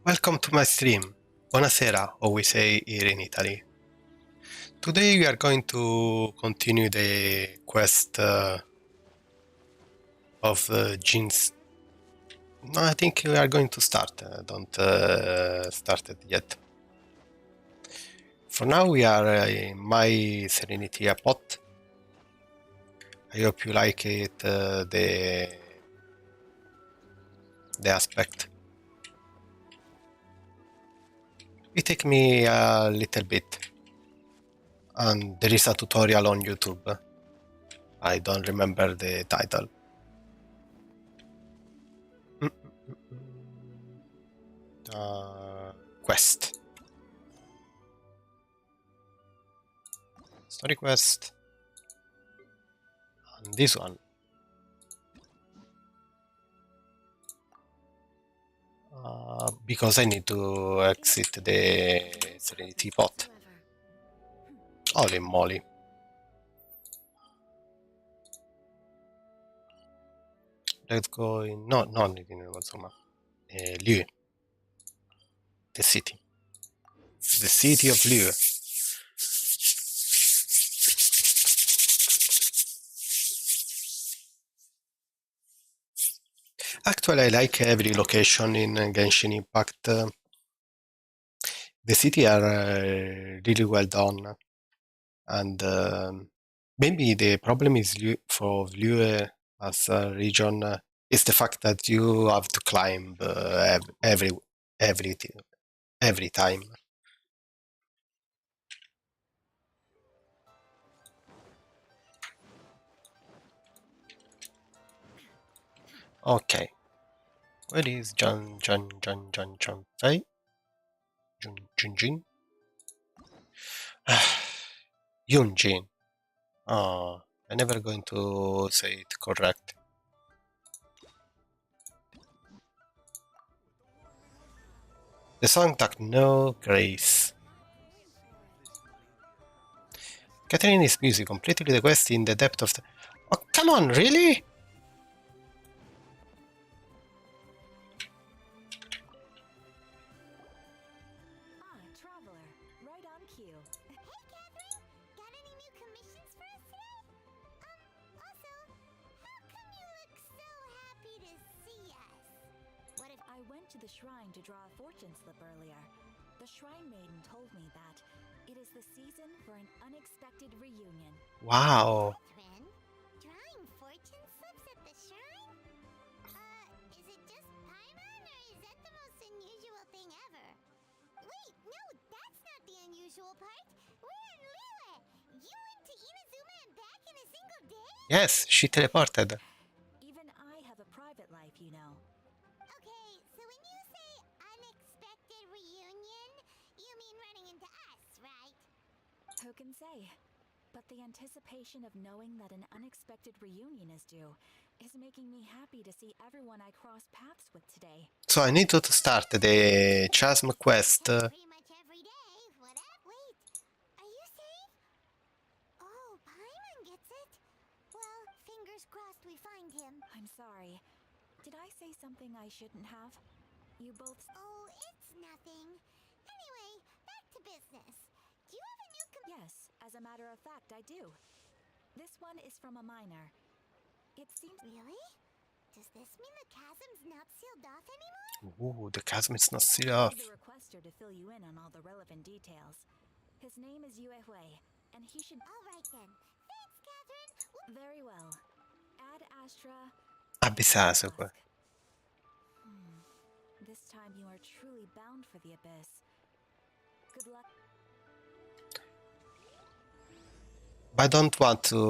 Welcome to my stream. Buonasera, or we say here in Italy. Today we are going to continue the quest of Jin's. No, I think we are going to start. Don't start it yet. For now we are in my Serenity pot. I hope you like it, the aspect. It takes me a little bit. And there is a tutorial on YouTube. I don't remember the title. Quest. Story quest. And this one. Because I need to exit the Serenity pot. Holy moly. Let's go in... No, non in insomma. Liu. The city. The city of Liu. Actually, I like every location in Genshin Impact. The city are really well done. And maybe the problem is for Liu as a region is the fact that you have to climb every time. Okay. Where is Jun Fei? Yunjin? Yunjin. Oh, I'm never going to say it correct. The song that no grace. Catherine is busy completing the quest in the depth of the... Oh, come on, really? Traveler, right on cue. Hey, Catherine! Got any new commissions for us today? Also, how come you look so happy to see us? What if I went to the shrine to draw a fortune slip earlier? The shrine maiden told me that it is the season for an unexpected reunion. Wow. Catherine, drawing fortune slips at the shrine? Is it just Paimon, or is that the most unusual thing ever? Wait, no, that's not the unusual part. We're in Lille. You went to Inazuma and back in a single day? Yes, she teleported. Even I have a private life, you know. Okay, so when you say unexpected reunion, you mean running into us, right? Who can say? But the anticipation of knowing that an unexpected reunion is due is making me happy to see everyone I crossed paths with today. So I need to start the Chasm quest. Pretty much every day. What up? Wait, are you safe? Oh, Paimon gets it. Well, fingers crossed we find him. I'm sorry. Did I say something I shouldn't have? You both... Oh, it's nothing. Anyway, back to business. Do you have a new Yes, as a matter of fact, I do. This one is from a miner. It seems... Really? Does this mean the chasm's not sealed off anymore? Ooh, the chasm is not sealed I'll off. need the requester to fill you in on all the relevant details. His name is Yue Hui, and he should... All right then. Thanks, Catherine. Very well. Ad Astra... Abissato. This time you are truly bound for the abyss. Good luck. But I don't want to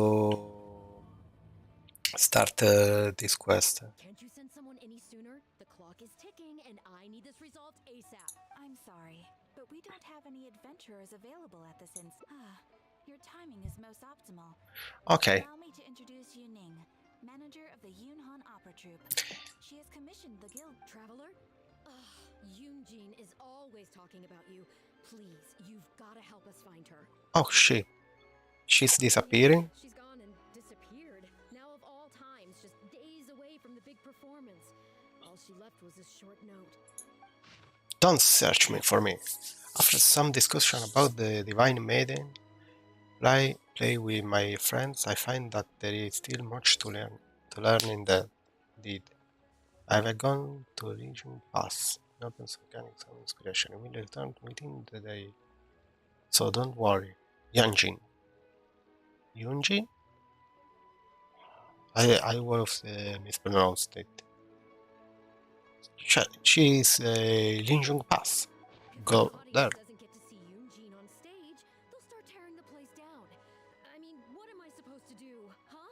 start this quest. Can't you send someone any sooner? The clock is ticking and I need this resolved ASAP. I'm sorry, but we don't have any adventurers available at this your timing is most optimal. Okay. Allow me to introduce Yuning, manager of the Yunhan Opera Troupe. She has commissioned the guild. Traveler? Yunjin is always talking about you. Please, you've got to help us find her. Oh, she's disappearing? She's gone and disappeared. Now of all times, just days away from the big performance. All she left was a short note. Don't search me for me. After some discussion about the Divine Maiden, play with my friends, I find that there is still much to learn. To learn in the deed. I have gone to Legion Pass. It opens organic some inspiration. I will return within the day. So don't worry. Yunjin. Yunjin? I was mispronounced it. She is Legion Pass. If Go the there. audience doesn't get to see Yunjin on stage, they'll start tearing the place down. I mean, what am I supposed to do, huh?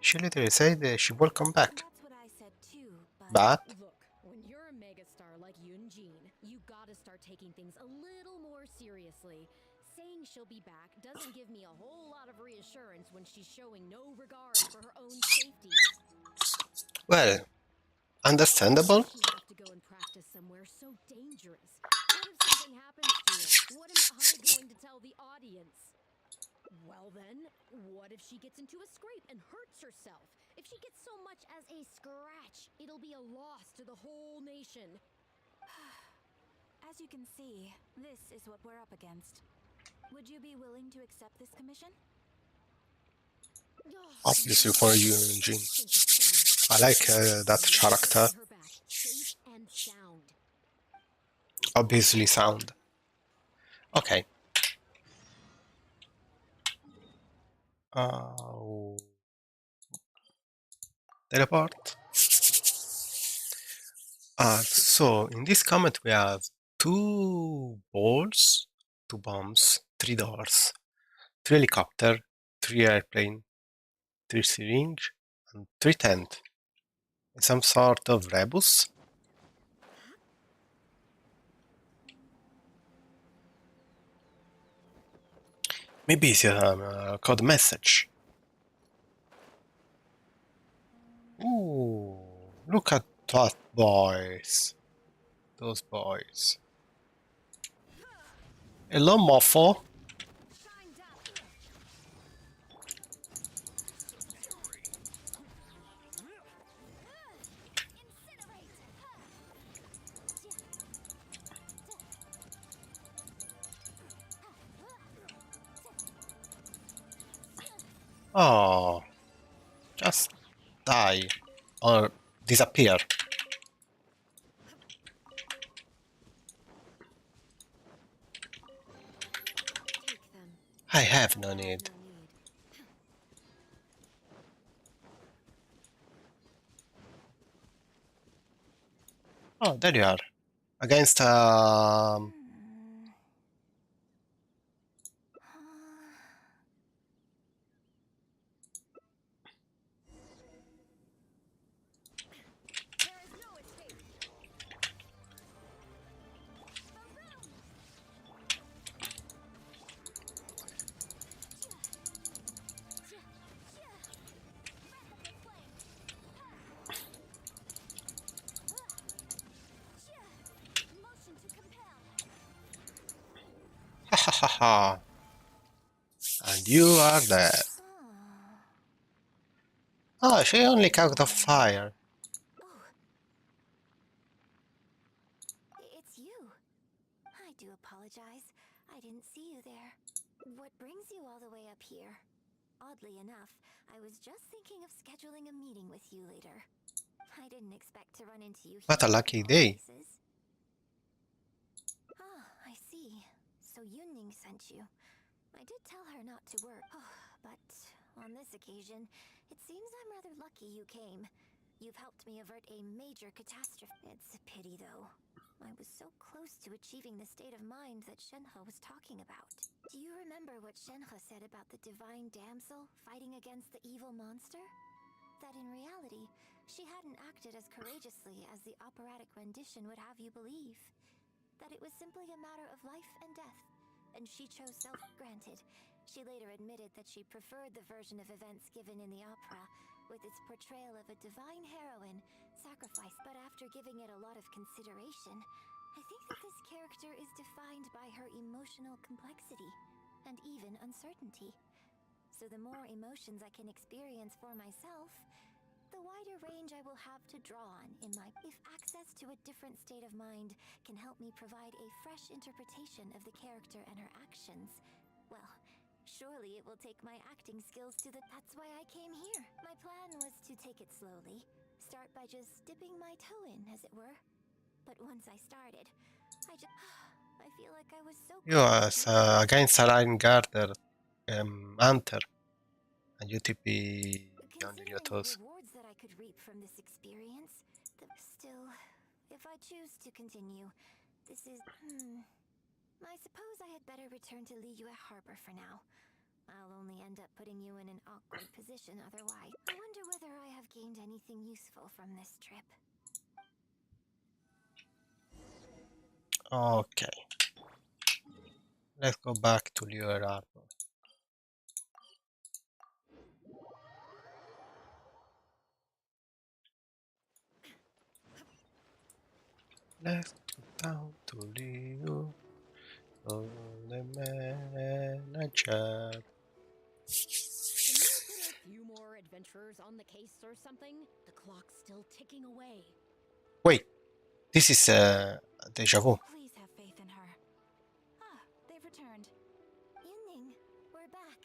She literally said she will come back. That's what I said too, But Look, when you're a megastar like Yunjin, you gotta start taking things a little more seriously. Saying she'll be back doesn't give me a whole lot of reassurance when she's showing no regard for her own safety. well, understandable. She have to go and practice somewhere so dangerous. What if something happens to her? What am I going to tell the audience? Well then, what if she gets into a scrape and hurts herself? If she gets so much as a scratch, it'll be a loss to the whole nation. as you can see, this is what we're up against. Would you be willing to accept this commission? Obviously for Yunjin. I like that character. Her back, safe and sound. Obviously sound. Okay. Teleport. So in this comment we have 2 balls, 2 bombs, 3 doors, 3 helicopter, 3 airplane, 3 syringe, and 3 tent. Some sort of rebus. Maybe it's a code message. Ooh, look at that, boys. Those boys. Hello, Mofo. Oh, just die or disappear. Take them. I have no need. Oh, there you are. Against There is no escape. Motion to compel. ha ha ha ha. And you are dead. Oh, she only counted of fire. It's you. I do apologize. I didn't see you there. What brings you all the way up here? Oddly enough, I was just thinking of scheduling a meeting with you later. I didn't expect to run into you here. What a lucky day. Ah, I see. So Yunjin sent you. I did tell her not to work. But on this occasion, it seems I'm rather lucky you came. You've helped me avert a major catastrophe. It's a pity, though. I was so close to achieving the state of mind that Shenhe was talking about. Do you remember what Shenhe said about the divine damsel fighting against the evil monster? That in reality, she hadn't acted as courageously as the operatic rendition would have you believe. That it was simply a matter of life and death, and she chose self-granted. She later admitted that she preferred the version of events given in the opera, with its portrayal of a divine heroine, sacrifice. But after giving it a lot of consideration, I think that this character is defined by her emotional complexity, and even uncertainty. So the more emotions I can experience for myself, the wider range I will have to draw on in my... If access to a different state of mind can help me provide a fresh interpretation of the character and her actions, well, surely it will take my acting skills to the... That's why I came here. My plan was to take it slowly. Start by just dipping my toe in, as it were. But once I started, I just... I feel like I was so... Io against Align Garter Hunter and UTP only Considering the Liotos. rewards that I could reap from this experience, still, if I choose to continue, this is... I suppose I had better return to Liyue Harbor for now. I'll only end up putting you in an awkward position otherwise. I wonder whether I have gained anything useful from this trip. Okay, let's go back to Liyue Harbor. Let's go down to Liyue. Oh, the manager. Can you put a few more adventurers on the case or something? The clock's still ticking away. Wait, this is deja vu. Please have faith in her. Ah, they've returned. Yunning, we're back.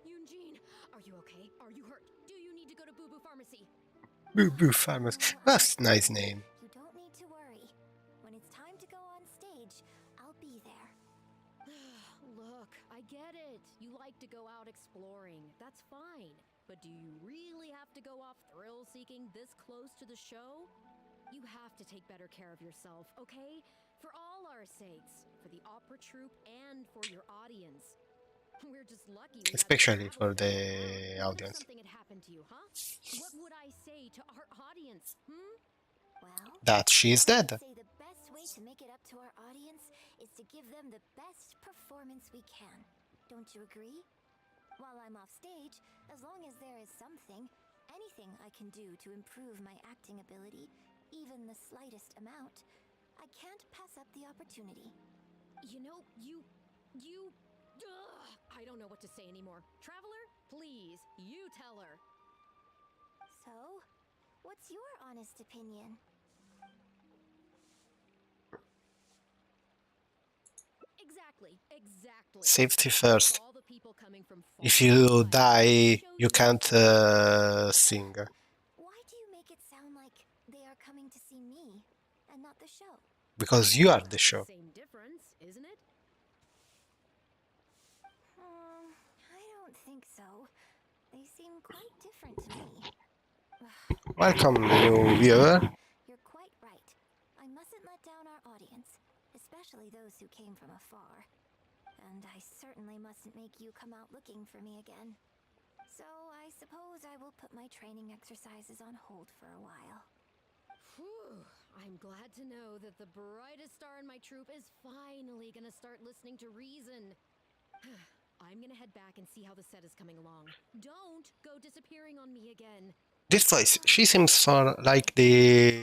Yunjin, are you okay? Are you hurt? Do you need to go to Boo Boo Pharmacy? Boo Boo Farmers. That's a nice name. You don't need to worry. When it's time to go on stage, I'll be there. Look, I get it. You like to go out exploring. That's fine. But do you really have to go off thrill-seeking this close to the show? You have to take better care of yourself, okay? For all our sakes. For the opera troupe and for your audience. We're just lucky. Especially for the audience. Something had happened to you, huh? What would I say to our audience? Well, That she is dead. I'd say the best way to make it up to our audience is to give them the best performance we can. Don't you agree? While I'm off stage, as long as there is something, anything I can do to improve my acting ability, even the slightest amount, I can't pass up the opportunity. You know, you... Ugh, I don't know what to say anymore. Traveler, please, you tell her. So, what's your honest opinion? Exactly. Safety first. All the people coming from far If you away, die, show you can't sing. Why do you make it sound like they are coming to see me and not the show? Because you are the show. Same difference, isn't it? I don't think so. They seem quite different to me. Welcome, new viewer. You're quite right. I mustn't let down our audience, especially those who came from afar. And I certainly mustn't make you come out looking for me again. So I suppose I will put my training exercises on hold for a while. Whew, I'm glad to know that the brightest star in my troupe is finally gonna start listening to reason. I'm gonna head back and see how the set is coming along. Don't go disappearing on me again. This voice, she seems like the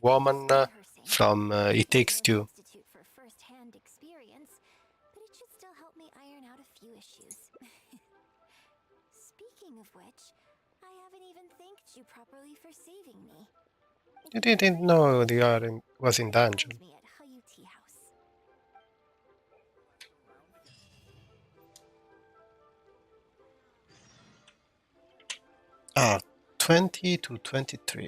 woman from It Takes Two. Substitute for first-hand experience, but it should still help me iron out a few issues. Speaking of which, I haven't even thanked you properly for saving me. You didn't know the was in danger. Me at Hayuti House. Ah, 20 to 23.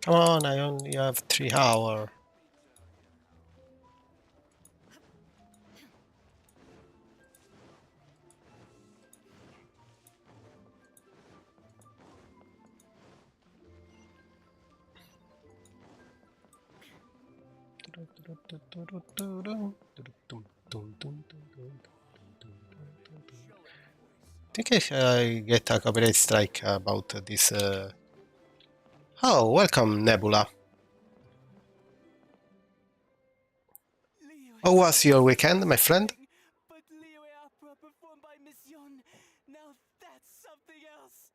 Come on, I only have 3 hours. think I get a copyright strike about this. Oh, welcome, Nebula. How was your weekend, my friend? But Leo Opera performed by Miss Yun. Now that's something else.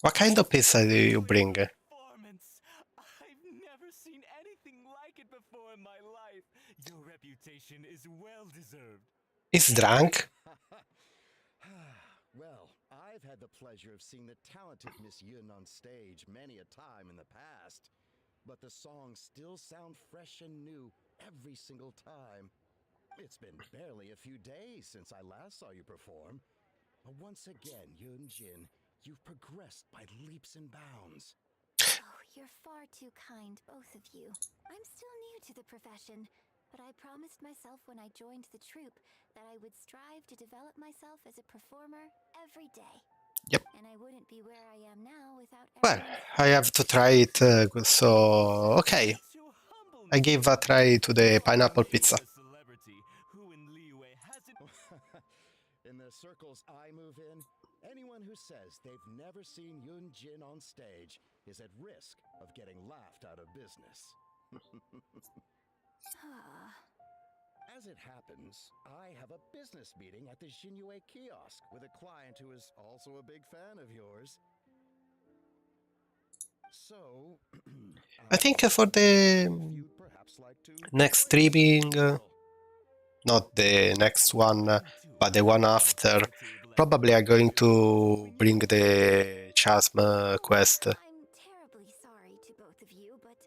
What kind of pizza do you bring? Performance. I've never seen anything like it before in my life. Your reputation is well deserved. Is drunk? Well, I've had the pleasure of seeing the talented Miss Yun on stage many a time in the past, but the songs still sound fresh and new every single time. It's been barely a few days since I last saw you perform. Once again, Yun Jin, you've progressed by leaps and bounds. Oh, you're far too kind, both of you. I'm still new to the profession, but I promised myself when I joined the troupe that I would strive to develop myself as a performer every day. Yep. And I wouldn't be where I am now without Well, everyone's I have to try it, so okay. So humble, I give a try to the pineapple pizza. A celebrity who in Liyue hasn't. In the circles I move in, anyone who says they've never seen Yun Jin on stage is at risk of getting laughed out of business. As it happens, I have a business meeting at the Xinyu kiosk with a client who is also a big fan of yours. So, I think for the you'd perhaps like to next streaming, not the next one, but the one after, probably I'm going to bring the Chasm quest. I'm terribly sorry to both of you, but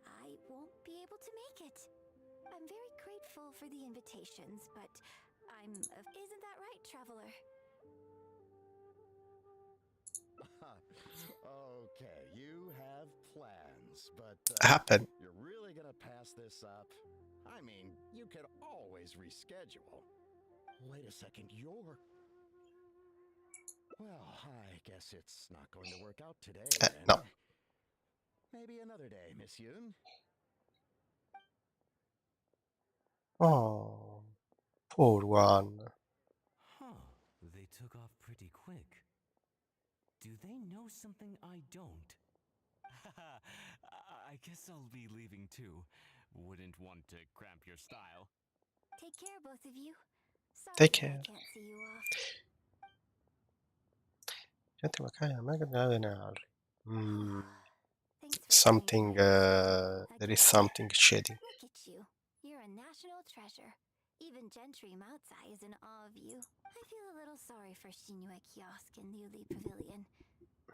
I won't be able to make it. I'm very grateful for the invitations, but isn't that right, traveler? Okay, you have plans, but Happen. you're really gonna pass this up? I mean, you could always reschedule. Wait a second, you're... Well, I guess it's not going to work out today, then. No. Maybe another day, Miss Yun. Oh, poor one. Huh. They took off pretty quick. Do they know something I don't? I guess I'll be leaving too. Wouldn't want to cramp your style. Take care, both of you. Sorry Take that care. I can't see you off. Thanks for Something, coming. there is something shady. Look at you. You're a national treasure. Even Gentry Moutsai is in awe of you. I feel a little sorry for Xinyu Kiosk and Liuli Pavilion.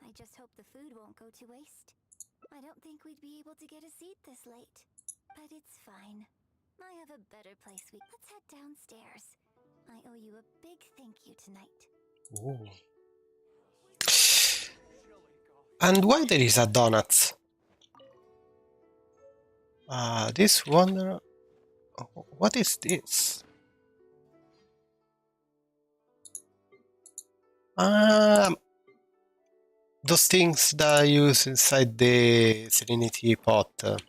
I just hope the food won't go to waste. I don't think we'd be able to get a seat this late. But it's fine. I have a better place. Let's head downstairs. I owe you a big thank you tonight. Ooh. And why there is a donuts? This one. What is this? Those things that I use inside the Serenity pot.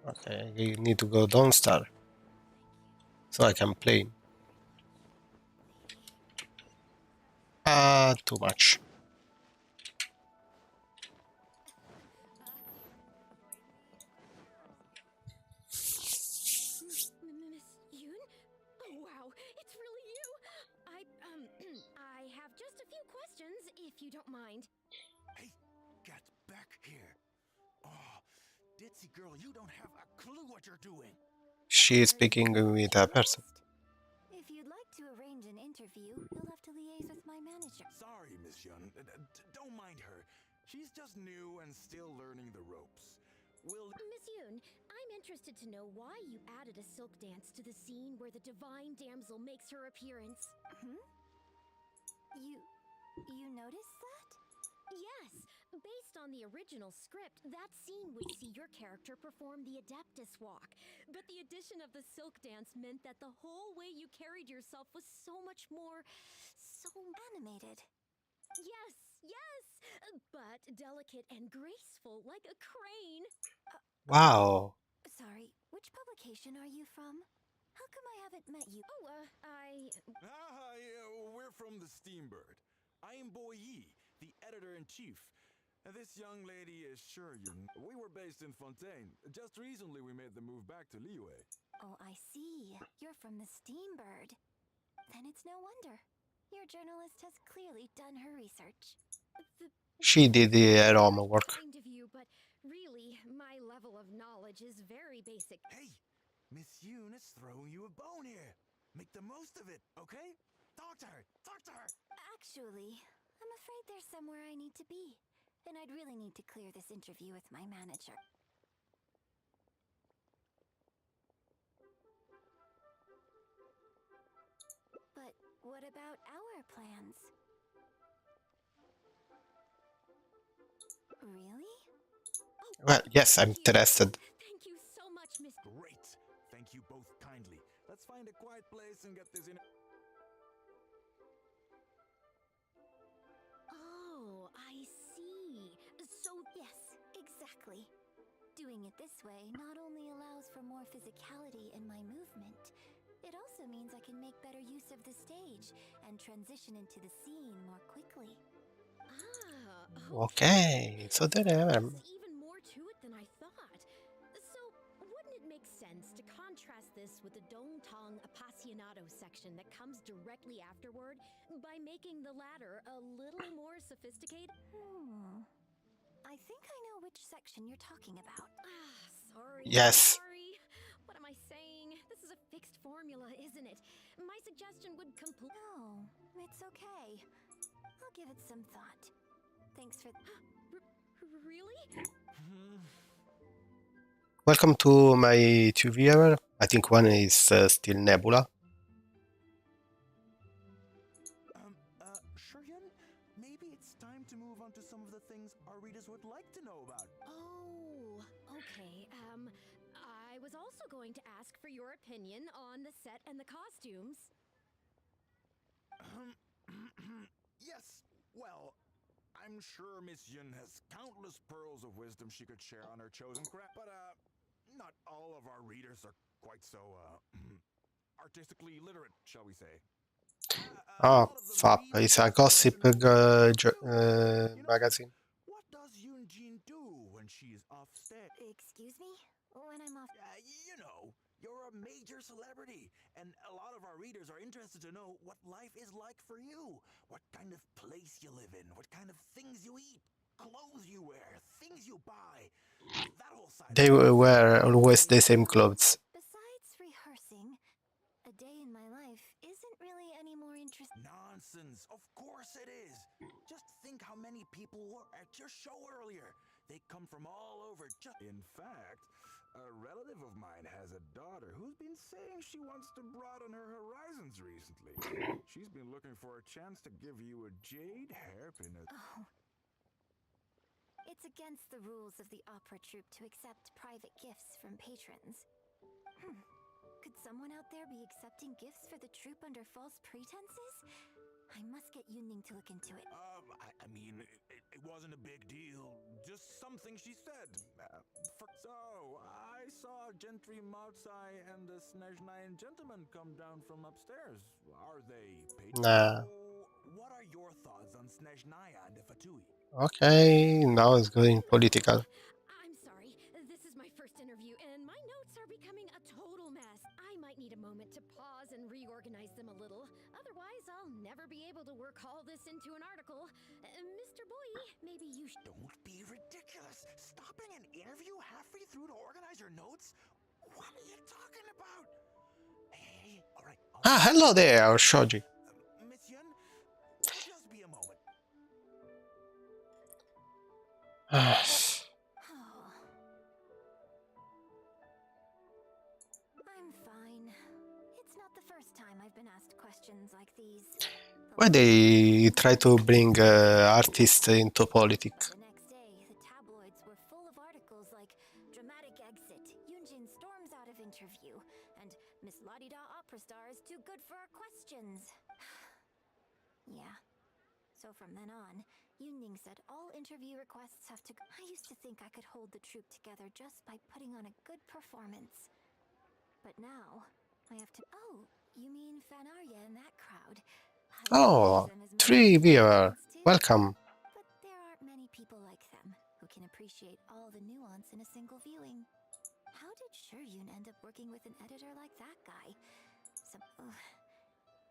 Okay, I need to go downstairs so I can play. Too much. Miss Yun? Oh wow, it's really you! I have just a few questions, if you don't mind. Hey, get back here. Oh, ditzy girl, you don't have a clue what you're doing. She is speaking with a person. If you'd like to arrange an interview, you'll have to liaise with my manager. Sorry, Miss Yun. Don't mind her. She's just new and still learning the ropes. Miss Yun, I'm interested to know why you added a silk dance to the scene where the divine damsel makes her appearance. You noticed that? Yes, based on the original script, that scene would see your character perform the Adeptus walk. But the addition of the silk dance meant that the whole way you carried yourself was so much more... so Animated. Yes, but delicate and graceful, like a crane. Wow. Sorry, which publication are you from? How come I haven't met you? Oh, Hi, we're from the Steambird. I am Boy Yi, the editor-in-chief. This young lady is Yun. We were based in Fontaine. Just recently we made the move back to Liyue. Oh, I see. You're from the Steambird. Then it's no wonder. Your journalist has clearly done her research. She did her homework. Kind of you, but really, my level of knowledge is very basic. Hey, Miss Yun is throwing you a bone here. Make the most of it, okay? Talk to her. Talk to her. Actually, I'm afraid there's somewhere I need to be. And I'd really need to clear this interview with my manager. But what about our plans? Really? Well, yes, I'm interested. Thank you so much, Miss. Great. Thank you both kindly. Let's find a quiet place and get this in. Oh, I see. So, yes, exactly. Doing it this way not only allows for more physicality in my movement, it also means I can make better use of the stage and transition into the scene more quickly. Okay, so there I am. There's even more to it than I thought. So, wouldn't it make sense to contrast this with the Dongtong Appassionato section that comes directly afterward by making the latter a little more sophisticated? I think I know which section you're talking about. Sorry. Yes. Sorry. What am I saying? This is a fixed formula, isn't it? My suggestion would complete. No, it's okay. I'll give it some thought. Thanks for... Really? Welcome to my two viewer. I think one is still Nebula. Yun, maybe it's time to move on to some of the things our readers would like to know about. Oh, okay. I was also going to ask for your opinion on the set and the costumes. Yes, well, I'm sure Miss Yun has countless pearls of wisdom she could share on her chosen craft, but not all of our readers are quite so artistically literate, shall we say. Oh, fab. It's a gossip magazine. What does Yunjin do when she's off stage? Excuse me? When I'm off... You know, you're a major celebrity, and a lot of our readers are interested to know what life is like for you. What kind of place you live in, what kind of things you eat, clothes you wear, things you buy. That whole side. They wear always the same clothes. Besides rehearsing, a day in my life isn't really any more interesting. Nonsense. Of course it is. Just think how many people were at your show earlier. They come from all over. In fact, a relative of mine has a daughter who's been saying she wants to broaden her horizons recently. She's been looking for a chance to give you a jade hairpin. Oh. It's against the rules of the opera troupe to accept private gifts from patrons. Could someone out there be accepting gifts for the troupe under false pretenses? I must get Yunjin to look into it. I mean, it wasn't a big deal. Just something she said. So, I saw Gentry Moutsai and the Snezhnayan gentleman come down from upstairs. Are they patrons? Nah. What are your thoughts on Snezhnaya and the Fatui? Okay, now it's going political. I'm sorry. This is my first interview, and my notes are becoming a total mess. I might need a moment to pause and reorganize them a little. Otherwise, I'll never be able to work all this into an article. Mr. Boy, maybe you should... Don't be ridiculous. Stopping an interview halfway through to organize your notes? What are you talking about? Hey, all right. Ah, hello there, Shoji. Miss Yun, just be a moment. I'm fine. It's not the first time I've been asked questions like these. Why they try to bring artists into politics? The next day, the tabloids were full of articles like dramatic exit, Yunjin storms out of interview, and Miss La-di-da opera star is too good for our questions. Yeah. So from then on, Yunjin said all interview requests have to go. I used to think I could hold the troupe together just by putting on a good performance. But now, I have to. Oh, you mean Fanarya and that crowd? Oh, 3 viewer. Welcome. But there aren't many people like them who can appreciate all the nuance in a single viewing. How did Yun end up working with an editor like that guy?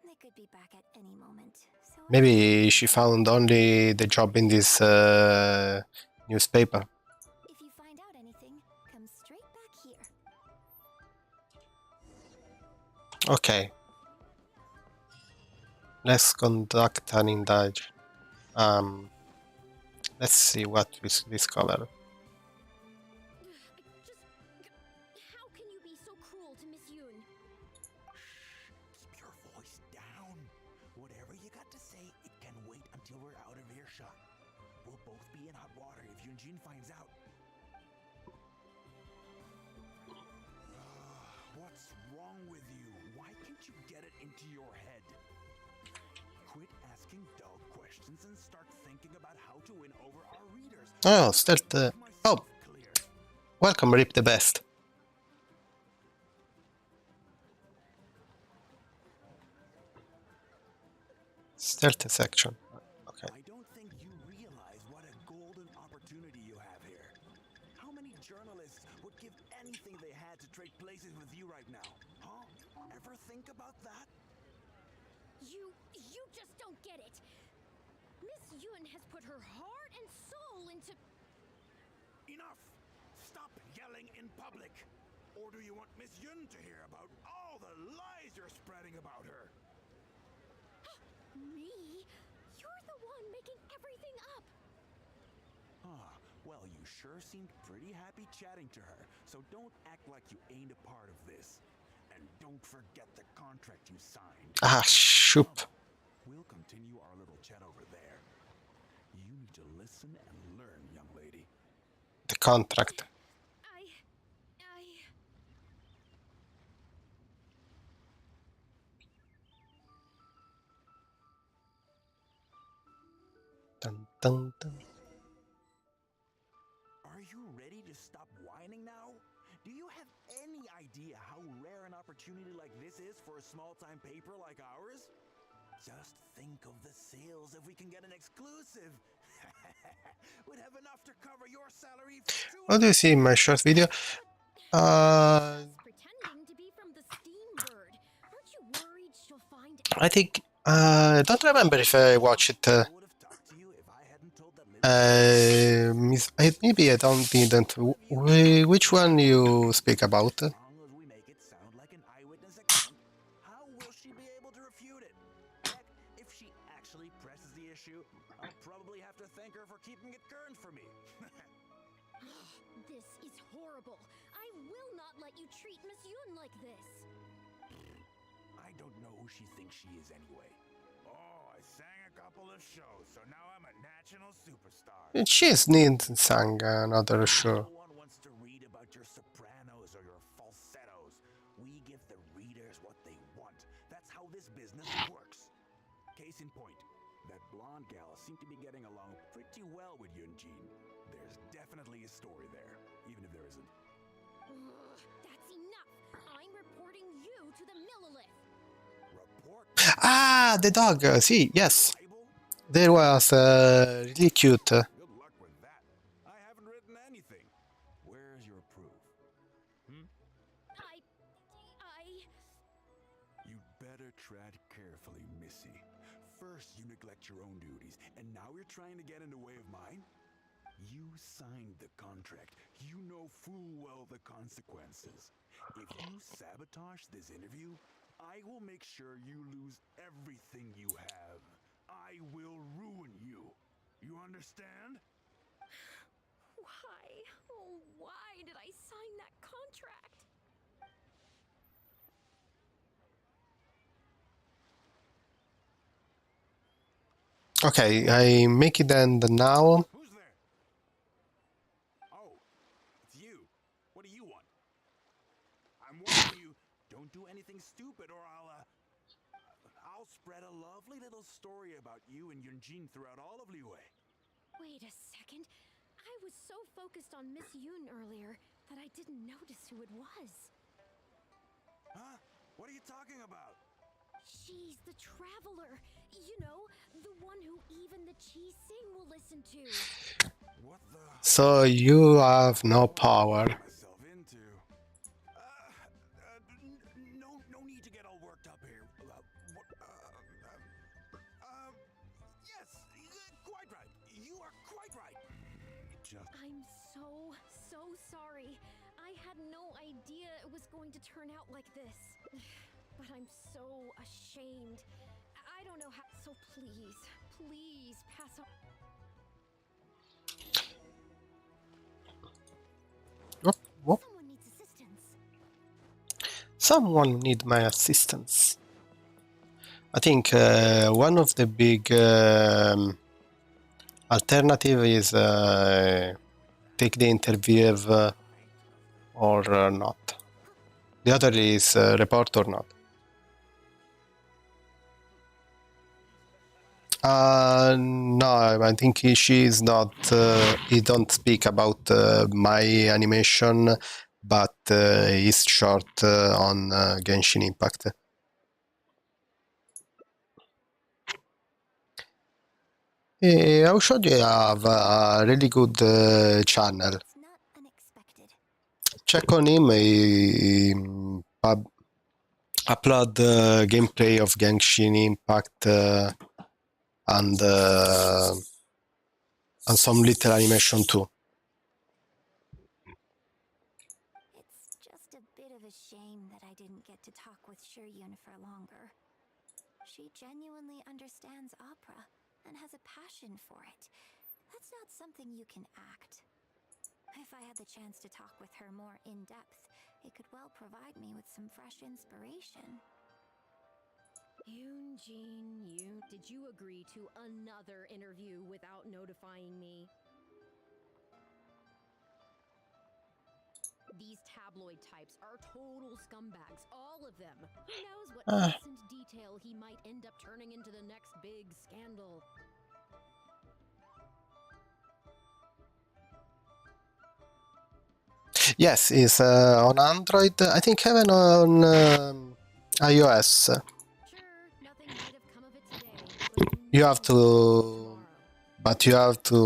They could be back at any moment. So Maybe she found only the job in this newspaper. if you find out anything, come straight back here. Okay. Let's conduct an indulge. Let's see what we discover. How can you be so cruel to Miss Yun? Keep your voice down. Whatever you got to say, it can wait until we're out of earshot. We'll both be in hot water if Yunjin finds out. What's wrong with you? Why can't you get it into your head? Quit asking dull questions and start thinking about how to win over our readers. Oh, start the... Oh, Clear. welcome, Rip the Best. Start the section. Okay. I don't think you realize what a golden opportunity you have here. How many journalists would give anything they had to trade places with you right now? Huh? Ever think about that? You just don't get it. Miss Yun has put her heart and soul into... Enough! Stop yelling in public! Or do you want Miss Yun to hear about all the lies you're spreading about her? Me? You're the one making everything up. Ah, well, you sure seemed pretty happy chatting to her, so don't act like you ain't a part of this. And don't forget the contract you signed. Ah, shoop. We'll continue our little chat over there. You need to listen and learn, young lady. The contract. I... Dun, dun, dun. Are you ready to stop whining now? Do you have any idea how rare an opportunity like this is for a small-time paper like ours? Just think of the sales if we can get an exclusive. We'd have enough to cover your salary for 2 What do you see in my short video? pretending to be from the Steambird. Aren't you worried she'll find I think... I don't remember if I watched it. I would have talked to you if I hadn't told that little Maybe I didn't. Which one you speak about? As long as we make it sound like an eyewitness account, how will she be able to refute it? Heck, if she actually presses the issue, I'll probably have to thank her for keeping it current for me. This is horrible. I will not let you treat Miss Yun like this. I don't know who she thinks she is anyway. Oh, I sang a couple of shows, so now I'm a national superstar. She's needs sang another show. No one wants to read about your sopranos or your falsettos. We give the readers what they want. That's how this business works. Case in point, that blonde gal seemed to be getting along pretty well with Yunjin. There's definitely a story there, even if there isn't. That's enough. I'm reporting you to the Millilith. Report Ah, the dog. See, yes. Bible? There was really cute. Good luck with that. I haven't written anything. Where's your proof? You'd better tread carefully, Missy. First, you neglect your own duties, and now you're trying to get in the way of mine? You signed the contract. You know full well the consequences. If you sabotage this interview, I will make sure you lose everything you have. I will ruin you. You understand? Why? Oh, why did I sign that contract? Okay, I make it end now. Who's there? Oh, it's you. What do you want? I'm warning you, don't do anything stupid or I'll spread a lovely little story about you and Yunjin throughout all of Liyue. Wait a second. I was so focused on Miss Yun earlier that I didn't notice who it was. Huh? What are you talking about? She's the traveler. You know, the one who even the Chi Sing will listen to. What the? So you have no power. Myself into. No need to get all worked up here. Yes, quite right. You are quite right. Just. I'm so sorry. I had no idea it was going to turn out like this. But I'm so ashamed. I don't know how. So please pass on. What? Someone needs assistance. Someone need my assistance. I think one of the big alternative is take the interview or not. The other is report or not. No, I think she is not. He don't speak about my animation, but he's short on Genshin Impact. I should have a really good channel. It's not unexpected. Check on him. He upload gameplay of Genshin Impact and some little animation too. It's just a bit of a shame that I didn't get to talk with Yun for longer. She genuinely understands opera and has a passion for it. That's not something you can act. If I had the chance to talk with her more in depth, it could well provide me with some fresh inspiration. Yunjin, did you agree to another interview without notifying me? These tabloid types are total scumbags, all of them. Who knows what innocent detail he might end up turning into the next big scandal. Yes, it's on Android. I think even on iOS. Sure, nothing might have come of it today, but You have to, tomorrow. but you have to.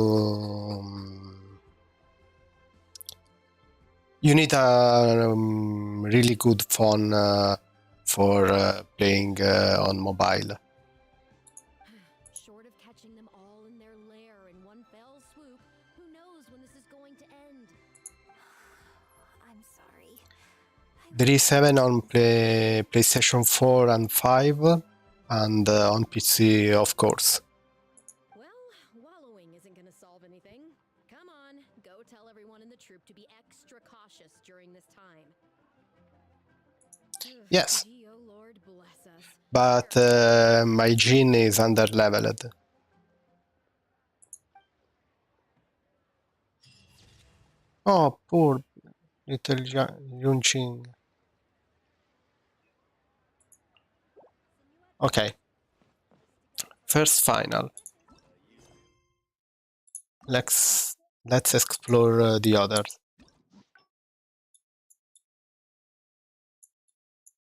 You need a really good phone for playing on mobile. Short of catching them all in their lair in one fell swoop, who knows when this is going to end? I'm sorry. There is 7 on PlayStation 4 and 5, and on PC, of course. Well, wallowing isn't going to solve anything. Come on, go tell everyone in the troop to be extra cautious during this time. Yes, Gee, oh Lord, bless us. but my Jin is under-leveled. Oh, poor little Yun Jin. Okay. First final. Let's explore the others.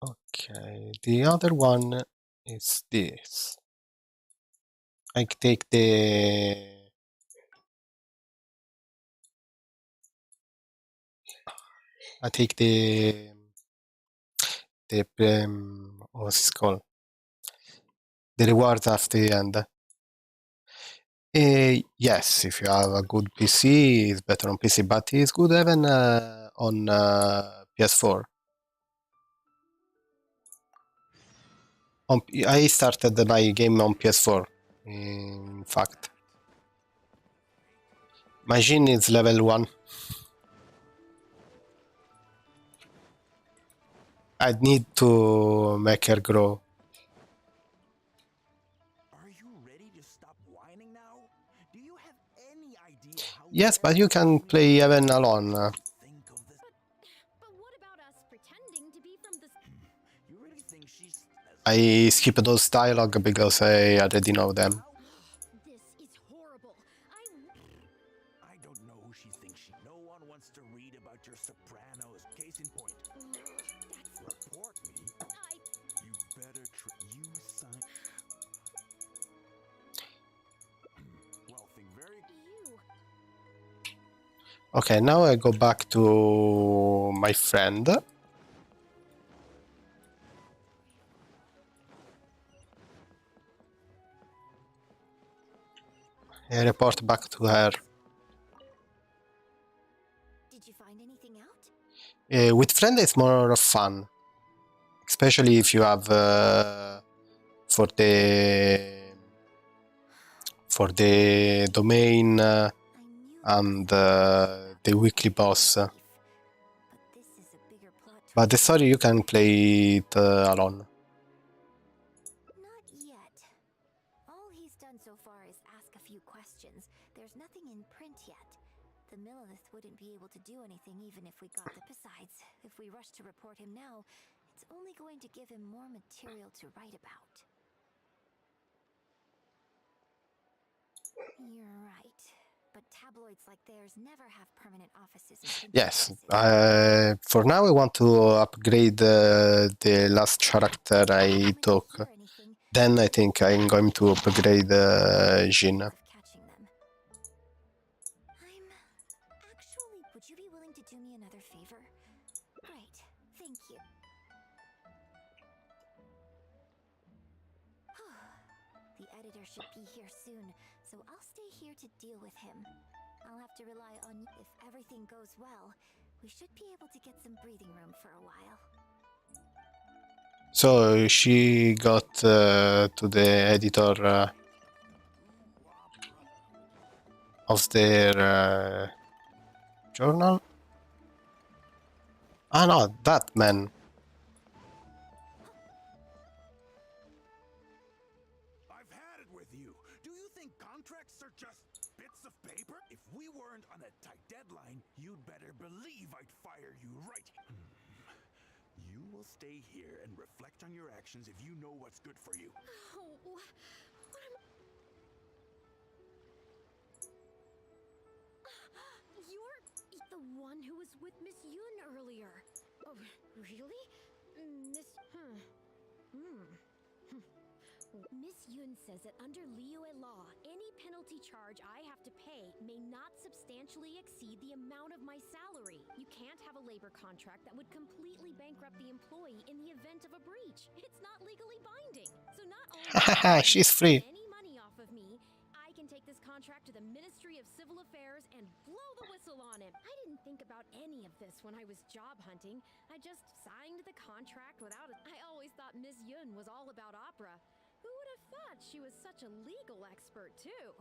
Okay, the other one is this. I take the what's it called? The reward after the end. Yes, if you have a good PC, it's better on PC, but it's good even on PS4. I started my game on PS4, in fact. My Jin is level 1. I need to make her grow. Are you ready to stop whining now? Do you have any idea how? Yes, but you can play even alone. Think of this. But what about us pretending to be from the... You really think she's? I skip those dialogue because I already know them. This is horrible. I don't know who she thinks she. No one wants to read about your Sopranos. Case in point. That's... Report me. I better you sign. Well, think very. You. Okay, now I go back to my friend. I report back to her. Did you find anything out? With friend, it's more fun, especially if you have for the domain I knew and the weekly boss. but this is a bigger plot But the twist. story you can play it alone. Not yet. All he's done so far is ask a few questions. There's nothing in print yet. The Millilith wouldn't be able to do anything even if we got the. Besides, if we rush to report him now, it's only going to give him more material to write about. You're right. But tabloids like theirs never have permanent offices. And Yes. offices. For now, I want to upgrade the last character I The moment took. hear anything, Then I think I'm going to upgrade Jin. of catching them. Actually, would you be willing to do me another favor? Great, thank you. The editor should be here soon, so I'll stay here to deal with him. I'll have to rely on you. If everything goes well, we should be able to get some breathing room for a while. So she got to the editor of their journal. Ah no, that man. I've had it with you. Do you think contracts are just bits of paper? If we weren't on a tight deadline, you'd better believe I'd fire you right. You will stay here and reflect on your actions if you know what's good for you. Oh, what am You're the one who was with Miss Yun earlier. Oh, really? Miss... Miss Yun says that under Liyue law, any penalty charge I have to pay may not substantially exceed the amount of my salary. You can't have a labor contract that would completely bankrupt the employee in the event of a breach. It's not legally binding. So not only She's free. any money off of me, I can take this contract to the Ministry of Civil Affairs and blow the whistle on him. I didn't think about any of this when I was job hunting. I just signed the contract without it. I always thought Miss Yun was all about opera. Who would have thought she was such a legal expert, too?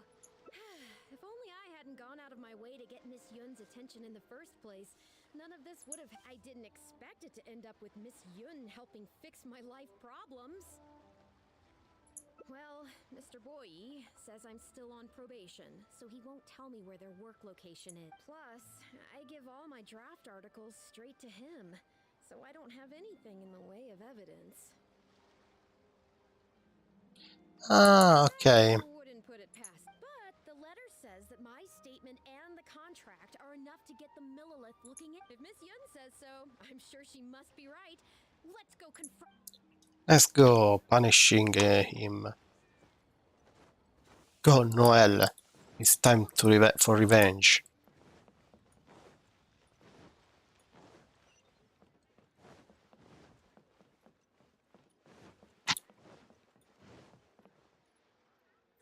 If only I hadn't gone out of my way to get Miss Yun's attention in the first place, none of this would have... I didn't expect it to end up with Miss Yun helping fix my life problems. Well, Mr. Boyi says I'm still on probation, so he won't tell me where their work location is. Plus, I give all my draft articles straight to him, so I don't have anything in the way of evidence. Ah, okay. I wouldn't put it past, but the letter says that my statement and the contract are enough to get the Millilith looking at. If Miss Yun says so, I'm sure she must be right. Let's go confront. Let's go punishing him. Go, Noel. It's time to for revenge.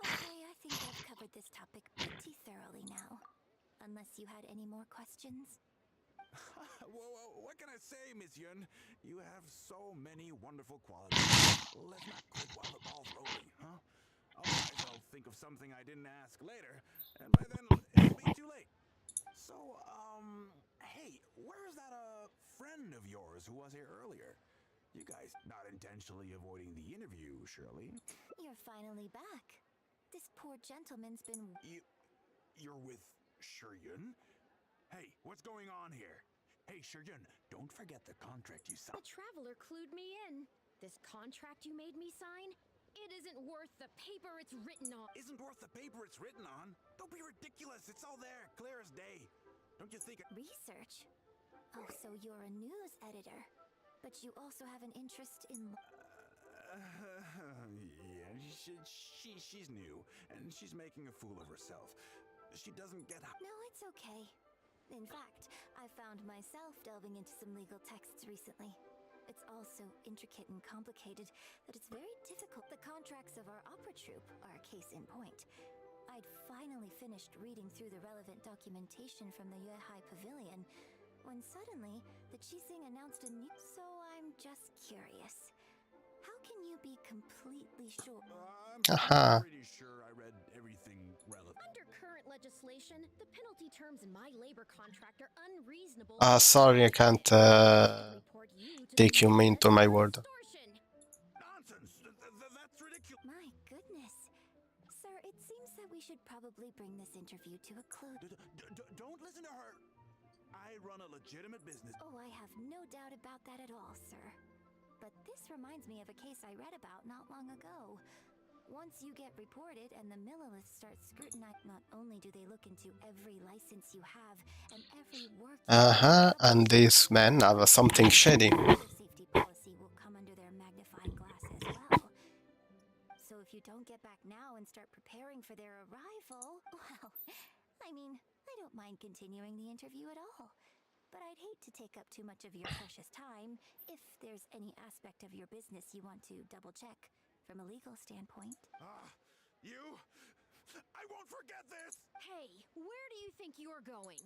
Okay, I think I've covered this topic pretty thoroughly now. Unless you had any more questions? Well, what can I say, Miss Yun? You have so many wonderful qualities. Let's not quit while the ball's rolling, huh? Otherwise, I'll think of something I didn't ask later, and by then it'll be too late. So, hey, where's that friend of yours who was here earlier? You guys not intentionally avoiding the interview, surely? You're finally back. This poor gentleman's been... You're with Yun? Hey, what's going on here? Hey, Yun, don't forget the contract you signed. The traveler clued me in. This contract you made me sign? It isn't worth the paper it's written on. Isn't worth the paper it's written on? Don't be ridiculous. It's all there, clear as day. Don't you think... Research? Oh, so you're a news editor. But you also have an interest in... Yeah, she's new, and she's making a fool of herself. She doesn't get how. No, it's okay. In fact, I found myself delving into some legal texts recently. It's all so intricate and complicated that it's very difficult. The contracts of our opera troupe are a case in point. I'd finally finished reading through the relevant documentation from the Yuehai Pavilion when suddenly the Chasing announced a new. So I'm just curious. How can you be completely sure? Aha. I'm pretty sure I read everything relevant. Under current legislation, the penalty terms in my labor contract are unreasonable. Sorry, I can't Report you to take the you into my word. extortion. Nonsense! That's ridiculous. My goodness. Sir, it seems that we should probably bring this interview to a close. Don't listen to her. I run a legitimate business. Oh, I have no doubt about that at all, sir. But this reminds me of a case I read about not long ago. Once you get reported and the Millilith starts scrutinizing, not only do they look into every license you have and every work And these men have something shady. their safety policy will come under their magnifying glass as well. So if you don't get back now and start preparing for their arrival, well, I mean, I don't mind continuing the interview at all. But I'd hate to take up too much of your precious time if there's any aspect of your business you want to double check from a legal standpoint. You? I won't forget this! Hey, where do you think you're going?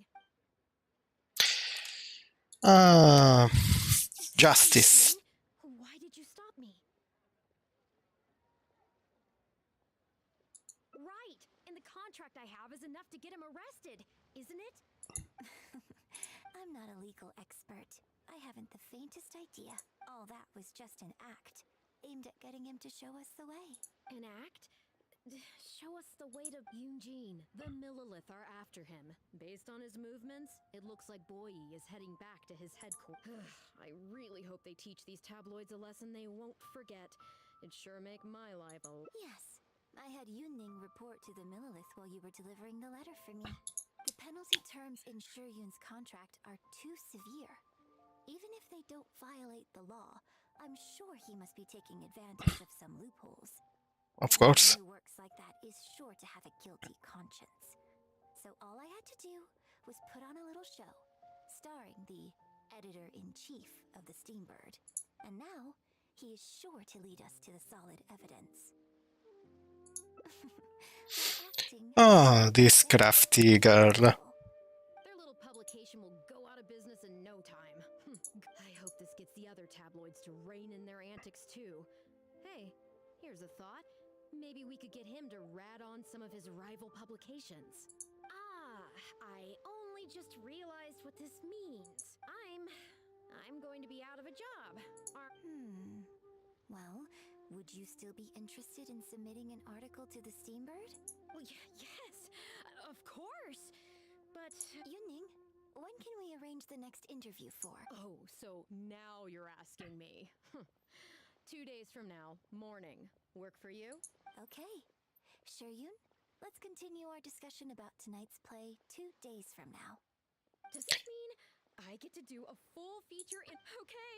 Justice. Why did you stop me? Right, and the contract I have is enough to get him arrested, isn't it? I'm not a legal expert. I haven't the faintest idea. All that was just an act, aimed at getting him to show us the way. An act? Show us the way to Yunjin. The Millilith are after him. Based on his movements, it looks like Boyi is heading back to his headquarters. I really hope they teach these tabloids a lesson they won't forget. It'd sure make my life a... Yes, I had Yunning report to the Millilith while you were delivering the letter for me. The penalty terms in Yun's contract are too severe. Even if they don't violate the law, I'm sure he must be taking advantage of some loopholes. Of course. Anyone who works like that is sure to have a guilty conscience. So all I had to do was put on a little show, starring the editor-in-chief of the Steambird. And now, he is sure to lead us to the solid evidence. This crafty girl. Their little publication will go out of business in no time. I hope this gets the other tabloids to rein in their antics too. Hey, here's a thought. Maybe we could get him to rat on some of his rival publications. I only just realized what this means. I'm going to be out of a job. Well, would you still be interested in submitting an article to the Steambird? Well, yes, of course. But Yunning, when can we arrange the next interview for? oh, so now you're asking me. 2 days from now, morning. Work for you? Okay. Yun, let's continue our discussion about tonight's play 2 days from now. Does that mean I get to do a full feature in... Okay,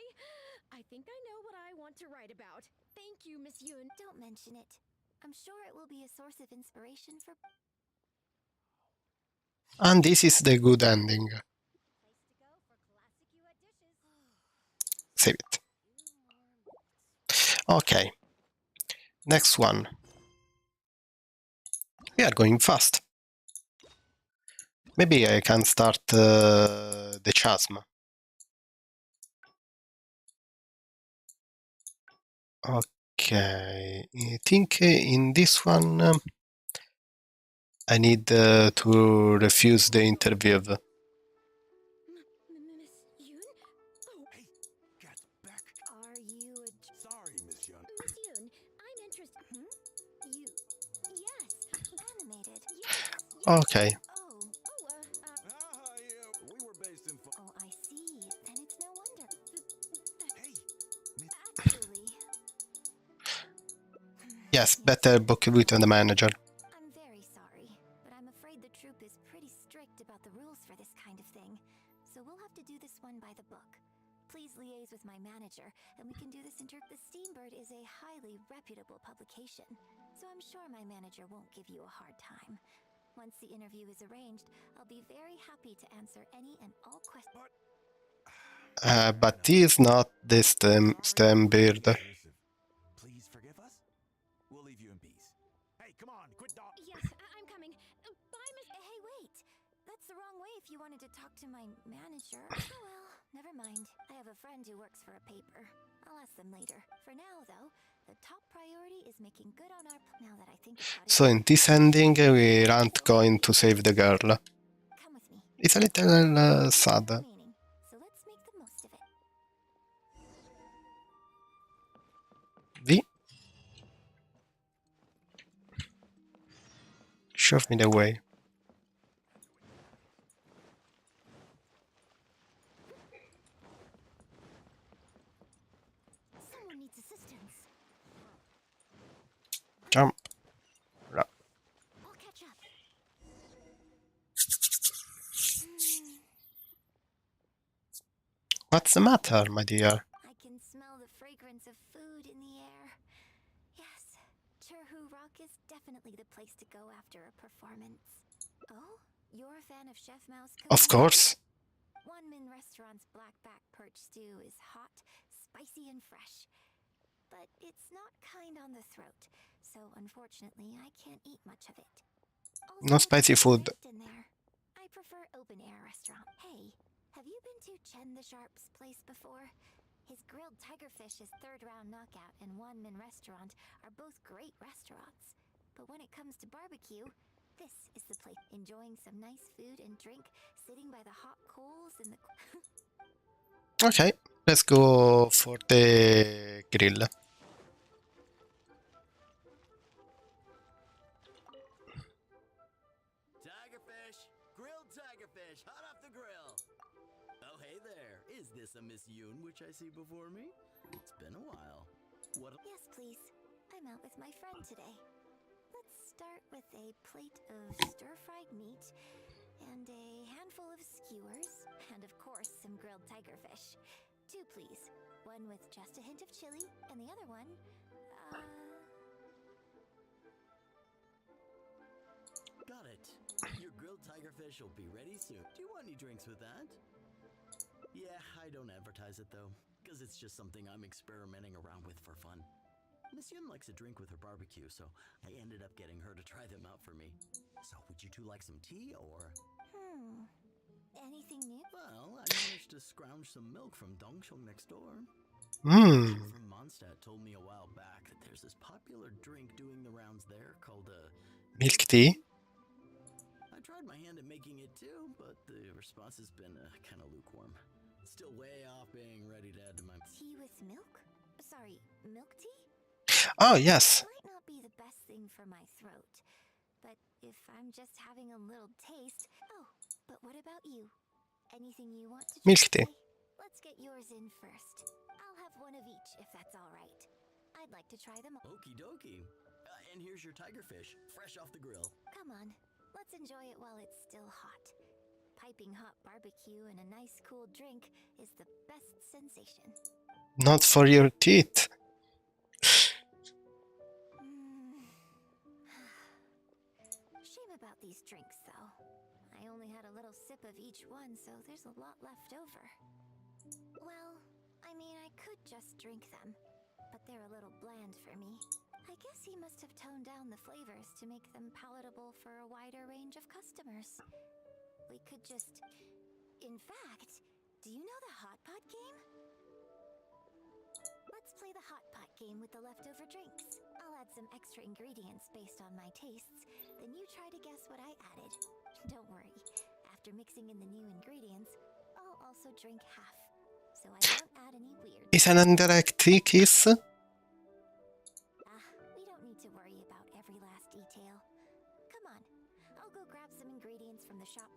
I think I know what I want to write about. Thank you, Miss Yun. Don't mention it. I'm sure it will be a source of inspiration for... And this is the good ending. Place to go for classic UA dishes. Save it. Okay. Next one. We are going fast. Maybe I can start the Chasm. Okay. I think in this one I need to refuse the interview. Miss Yun? Oh, Hey, get back. Are you a... Sorry, Miss Yun. Miss Yun, I'm interested... You... Yes, animated. Yes. Okay. We were based in... Oh, I see. And it's no wonder. Hey, Miss... Actually... Yes, better book it with the manager. I'm very sorry, but I'm afraid the troupe is pretty strict about the rules for this kind of thing. So we'll have to do this one by the book. Please liaise with my manager, and we can do this The Steambird is a highly reputable publication, so I'm sure my manager won't give you a hard time. Once the interview is arranged, I'll be very happy to answer any and all questions. But he is not the Steambird. Please forgive us. We'll leave you in peace. Hey, come on, quit dog. Yes, I'm coming. Bye, Miss. Hey, wait! That's the wrong way if you wanted to talk to my manager. Oh well, never mind. I have a friend who works for a paper. I'll ask them later. For now, though, the top priority is making good on our... Now that I think about it... So in this ending, we aren't going to save the girl. Come with me. It's a little sad. Remaining, so let's make the most of it. V. Show me the way. Someone needs assistance. Jump. I'll catch up. What's the matter, my dear? I can smell the fragrance of food in the air. Yes, Cherhu Rock is definitely the place to go after a performance. Oh, you're a fan of Chef Mao's cooking? Of course. One Min Restaurant's blackback perch stew is hot, spicy, and fresh. But it's not kind on the throat, so unfortunately I can't eat much of it. Also, No spicy there's food. lift in there. I prefer open-air restaurant. Hey, have you been to Chen the Sharp's place before? His grilled tigerfish is third-round knockout and One Min Restaurant are both great restaurants. But when it comes to barbecue, this is the place. Enjoying some nice food and drink, sitting by the hot coals in the... Okay, let's go for the grill. Tigerfish! Grilled tigerfish, hot off the grill! Oh, hey there. Is this a Miss Yun which I see before me? It's been a while. What? Yes, please. I'm out with my friend today. Let's start with a plate of stir-fried meat and a handful of skewers, and of course some grilled tigerfish. Two, please. One with just a hint of chili, and the other one, Got it. Your grilled tigerfish will be ready soon. Do you want any drinks with that? Yeah, I don't advertise it though, because it's just something I'm experimenting around with for fun. Miss Yun likes a drink with her barbecue, so I ended up getting her to try them out for me. So would you two like some tea, or? anything new? Well, I managed to scrounge some milk from Dongsheng next door. From Mondstadt told me a while back that there's this popular drink doing the rounds there called Milk tea? I tried my hand at making it too, but the response has been kind of lukewarm. Still way off being ready to add to my... Tea with milk? Sorry, milk tea? Oh, yes. Might not be the best thing for my throat, but if I'm just having a little taste... Oh, but what about you? Anything you want to try? Milk tea. Let's get yours in first. I'll have one of each, if that's all right. I'd like to try them all. Okie dokie. And here's your tigerfish, fresh off the grill. Come on, let's enjoy it while it's still hot. Piping hot barbecue and a nice cool drink is the best sensation. Not for your teeth. Shame about these drinks, though. I only had a little sip of each one, so there's a lot left over. Well, I mean, I could just drink them, but they're a little bland for me. I guess he must have toned down the flavors to make them palatable for a wider range of customers. We could just... In fact, do you know the hot pot game? Let's play the hot pot game with the leftover drinks. I'll add some extra ingredients based on my tastes, then you try to guess what I added. Don't worry, after mixing in the new ingredients, I'll also drink half, so I won't add any weird... Is an indirect kiss? We don't need to worry about every last detail. Come on, I'll go grab some ingredients from the shop.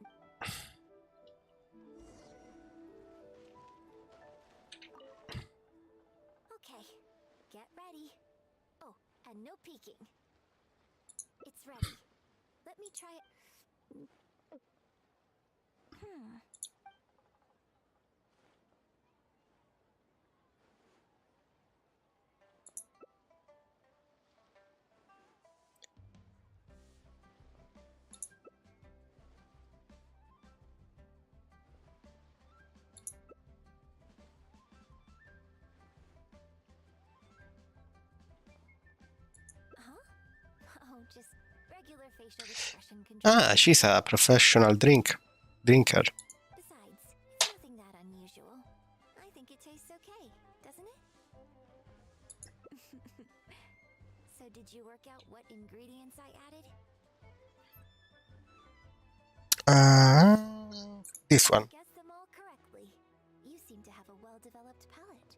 Okay, get ready. Oh, and no peeking. It's ready. Let me try it. just regular facial expression control. Ah, she's a professional drinker. Besides, it's nothing that unusual. I think it tastes okay, doesn't it? So did you work out what ingredients I added? This one. Guessed them all correctly. You seem to have a well-developed palate.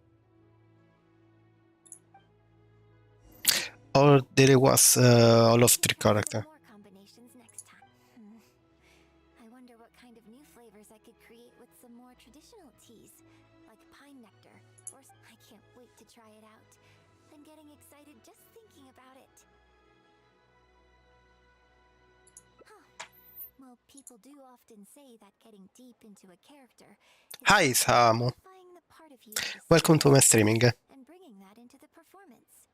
Or there was all of three character. More combinations next time. I wonder what kind of new flavors I could create with some more traditional teas, like pine nectar. I can't wait to try it out. I'm getting excited just thinking about it. Well, people do often say that getting deep into a character is Hi, Samu. identifying the part of you that is Welcome to my streaming. and bringing that into the performance.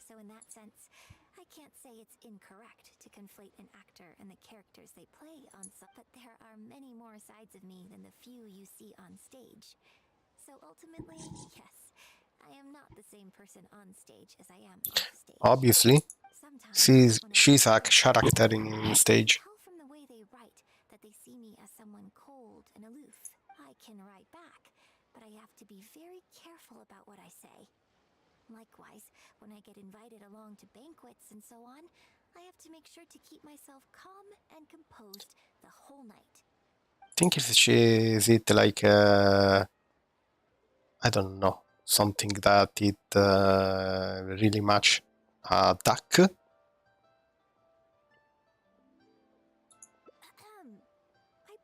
So in that sense, I can't say it's incorrect to conflate an actor and the characters they play on but there are many more sides of me than the few you see on stage. So ultimately, yes, I am not the same person on stage as I am off stage. Obviously, Sometimes when I she's a see character in stage. tell from the way they write that they see me as someone cold and aloof. I can write back, but I have to be very careful about what I say. Likewise, when I get invited along to banquets and so on, I have to make sure to keep myself calm and composed the whole night. I think is it like I don't know, something that it really much duck. I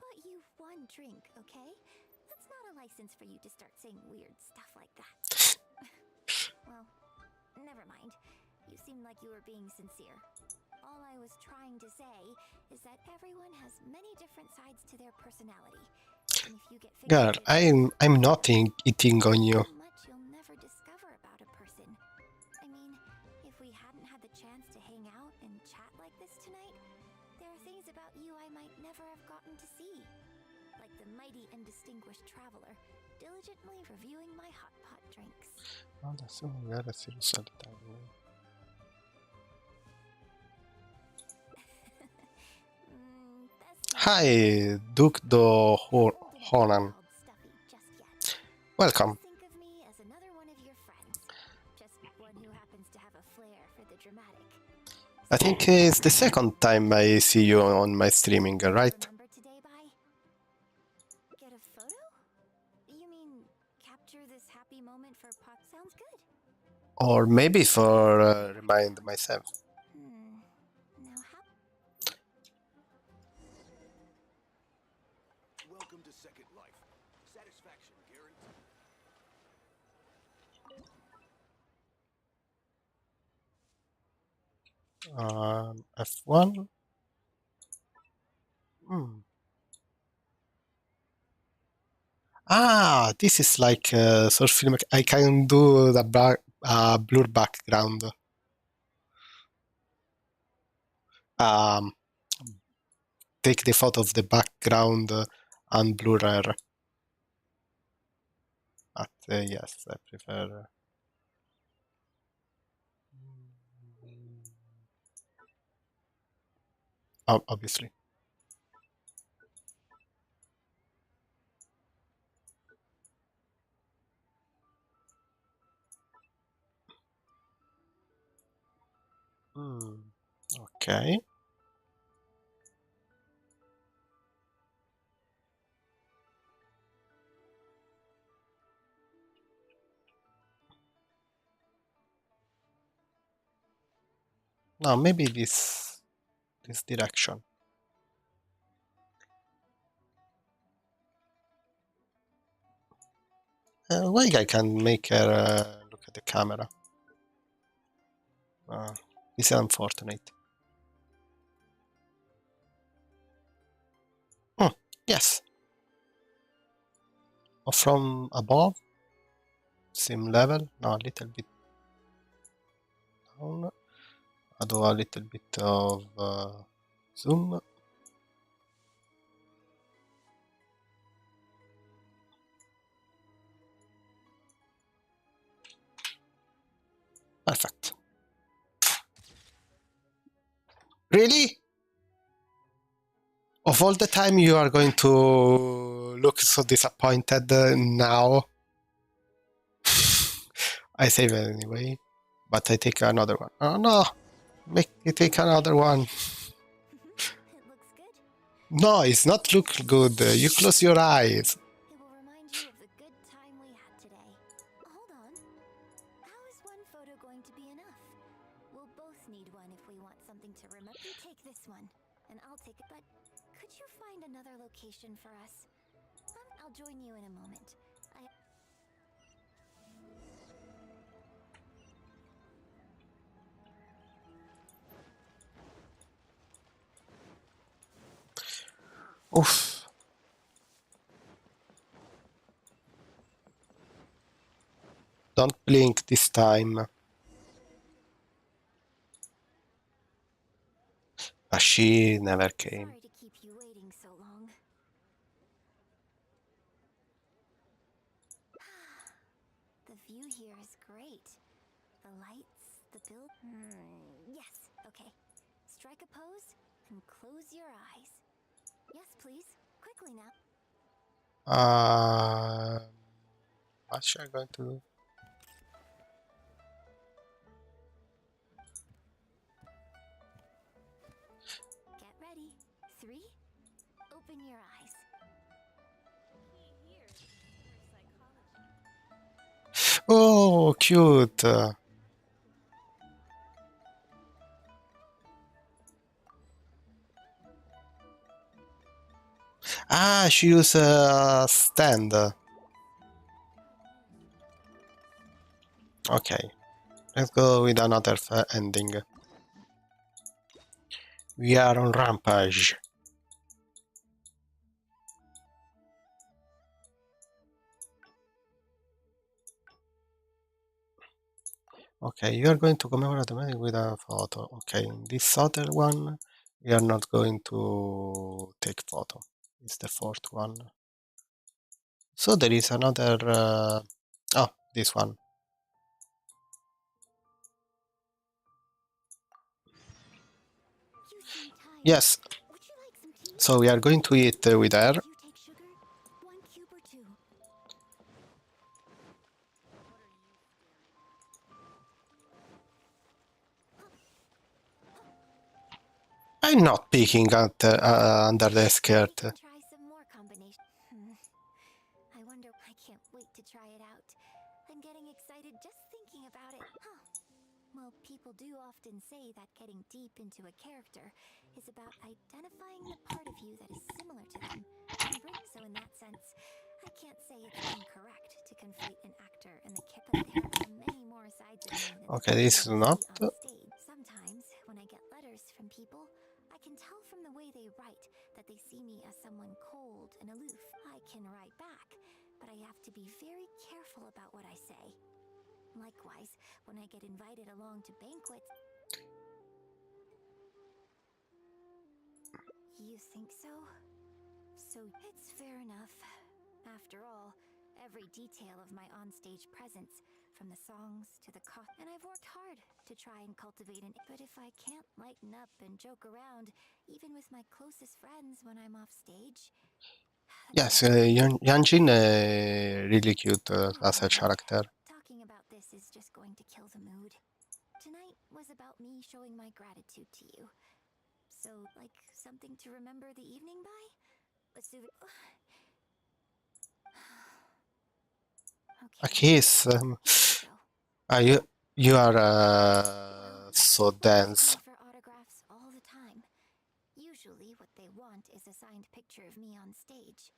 bought you one drink, okay? That's not a license for you to start saying weird stuff like that. Well, never mind. You seemed like you were being sincere. All I was trying to say is that everyone has many different sides to their personality. And if you get Girl, I'm not eating on you. so much you'll never discover about a person. I mean, if we hadn't had the chance to hang out and chat like this tonight, there are things about you I might never have gotten to see. Like the mighty and distinguished traveler, diligently reviewing my hot pot drinks. Adesso magari si risalta. Hi, Duke do Honan. Welcome. Think of me as another one of your friends. Just one who happens to have a flair for the dramatic. I think it's the second time I see you on my streaming, right? Remember today by? Get a photo? You mean capture this happy moment for Pop? Sounds good. Or maybe for remind myself. Now how? Welcome to Second Life. Satisfaction guaranteed. F1. Ah, this is like sort of film. I can do the blur background. Take the photo of the background and blur her. But yes, I prefer. Obviously. Okay. Now maybe this direction. Why I can make her look at the camera? This is unfortunate. Yes. Or from above? Same level? No, a little bit down. I'll do a little bit of zoom. Perfect. Really? Of all the time you are going to look so disappointed now? I save it anyway, but I take another one. Oh no! Make me take another one. It looks good. No, it's not look good. You close your eyes. It will remind you of the good time we had today. Hold on. How is one photo going to be enough? We'll both need one if we want something to remember. You take this one, and I'll take it. But could you find another location for us? I'll join you in a moment. Oof. Don't blink this time. But she never came. Sorry to keep you waiting so long. The view here is great. The lights, the build. Yes, okay. Strike a pose and close your eyes. Yes, please. Quickly now. What's she going to do? Get ready. 3. Open your eyes. Oh, cute. Ah, she used a stand. Okay, let's go with another ending. We are on rampage. Okay, you are going to commemorate the meeting with a photo. Okay, this other one, we are not going to take photo. It's the fourth one. So there is another... oh, this one. You seem tired. Yes, Would you like some tea? so we are going to eat with her. You take sugar? 1 cube or 2? I'm not peeking at under the skirt. We can try some more combination. I wonder. I can't wait to try it out. I'm getting excited just thinking about it. Huh. Well, people do often say that getting deep into a character is about identifying the part of you that is similar to them. So in that sense, I can't say it's incorrect to conflate an actor and the but there are many more sides of me than Okay, this is not. on stage. Sometimes, when I get letters from people, I can tell from the way they write that they see me as someone cold and aloof. I can write back, but I have to be very careful about what I say. Likewise, when I get invited along to banquets... You think so? So it's fair enough. After all, every detail of my onstage presence, from the songs to the and I've worked hard to try and cultivate an... But if I can't lighten up and joke around, even with my closest friends when I'm off stage... Yes, Yunjin really cute as a character. Talking about this is just going to kill the mood. Tonight was about me showing my gratitude to you. So, like, something to remember the evening by? A souvenir... A kiss. You are so dense. For autographs all the time. Usually what they want is a signed picture of me on stage.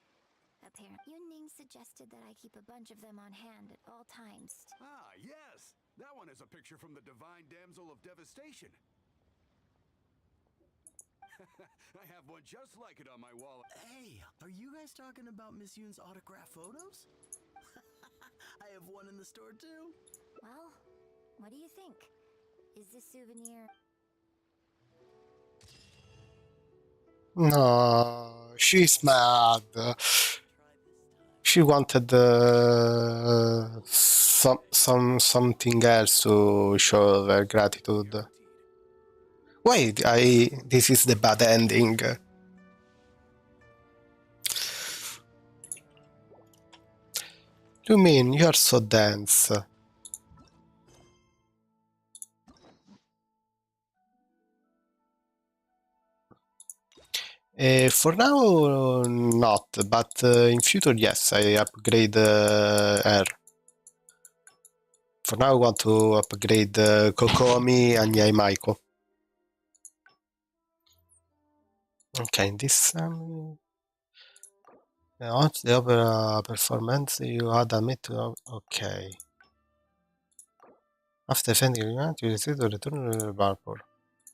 Apparently, Yunjin suggested that I keep a bunch of them on hand at all times. Ah, yes! That one is a picture from the Divine Damsel of Devastation. I have one just like it on my wall. Hey, are you guys talking about Miss Yoon's autograph photos? I have one in the store too. Well, what do you think? Is this souvenir... No, she's mad. She wanted something else to show her gratitude. Wait, this is the bad ending. You mean you are so dense? For now, not, but in future, yes, I upgrade her. For now, I want to upgrade Kokomi and Yaimaiko. Okay, this what's the opera performance you had admit to? Okay. After defending your unit, you receive the return to the Barbour.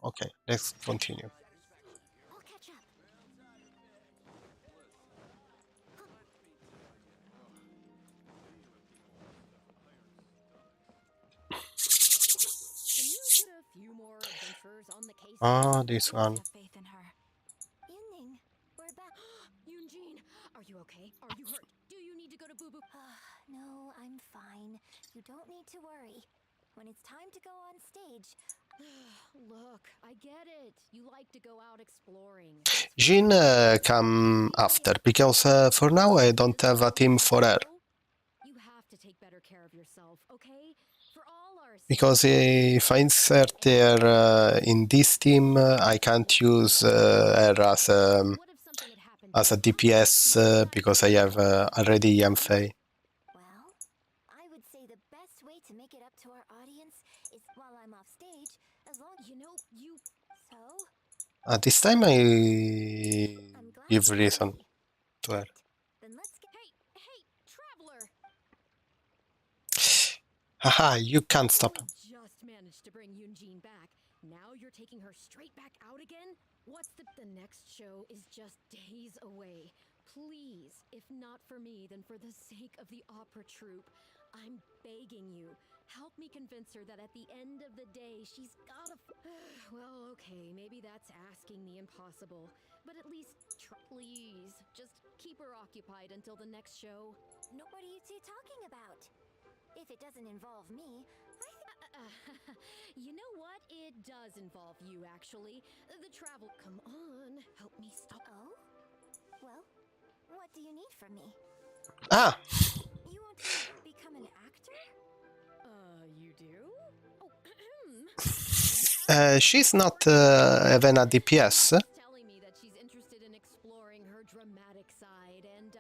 Okay, let's continue. I'll catch up. Can you put a few more adventurers on the case? Ah, this I one. have faith in her. Yunning, we're back. Yunjin, are you okay? Are you hurt? Do you need to go to Boo Boo? No, I'm fine. You don't need to worry. When it's time to go on stage, Look, I get it. You like to go out exploring. Jin come after, because for now I don't have a team for her. You have to take better care of yourself, okay? For all our Because if I insert her in this team, I can't use her What if something had happened as a DPS because I have already Yanfei. well, I would say the best way to make it up to our audience is while I'm off stage, as long You know, you so. At this time I I'm glad give you're reason happy. to her. Then let's get. Hey, traveler! Haha, you can't stop him. Just managed to bring Yunjin back. Now you're taking her straight back out again? What's the next show is just days away. Please, if not for me, then for the sake of the opera troupe, I'm begging you. Help me convince her that at the end of the day, she's gotta. Well, okay, maybe that's asking the impossible. But at least, please, just keep her occupied until the next show. What are you two talking about? If it doesn't involve me, You know what? It does involve you, actually. The travel. Come on, help me stop. Oh? Well, what do you need from me? Ah, You want to become an actor? You do? Oh, she's not even a DPS. She's telling me that she's interested in exploring her dramatic side and,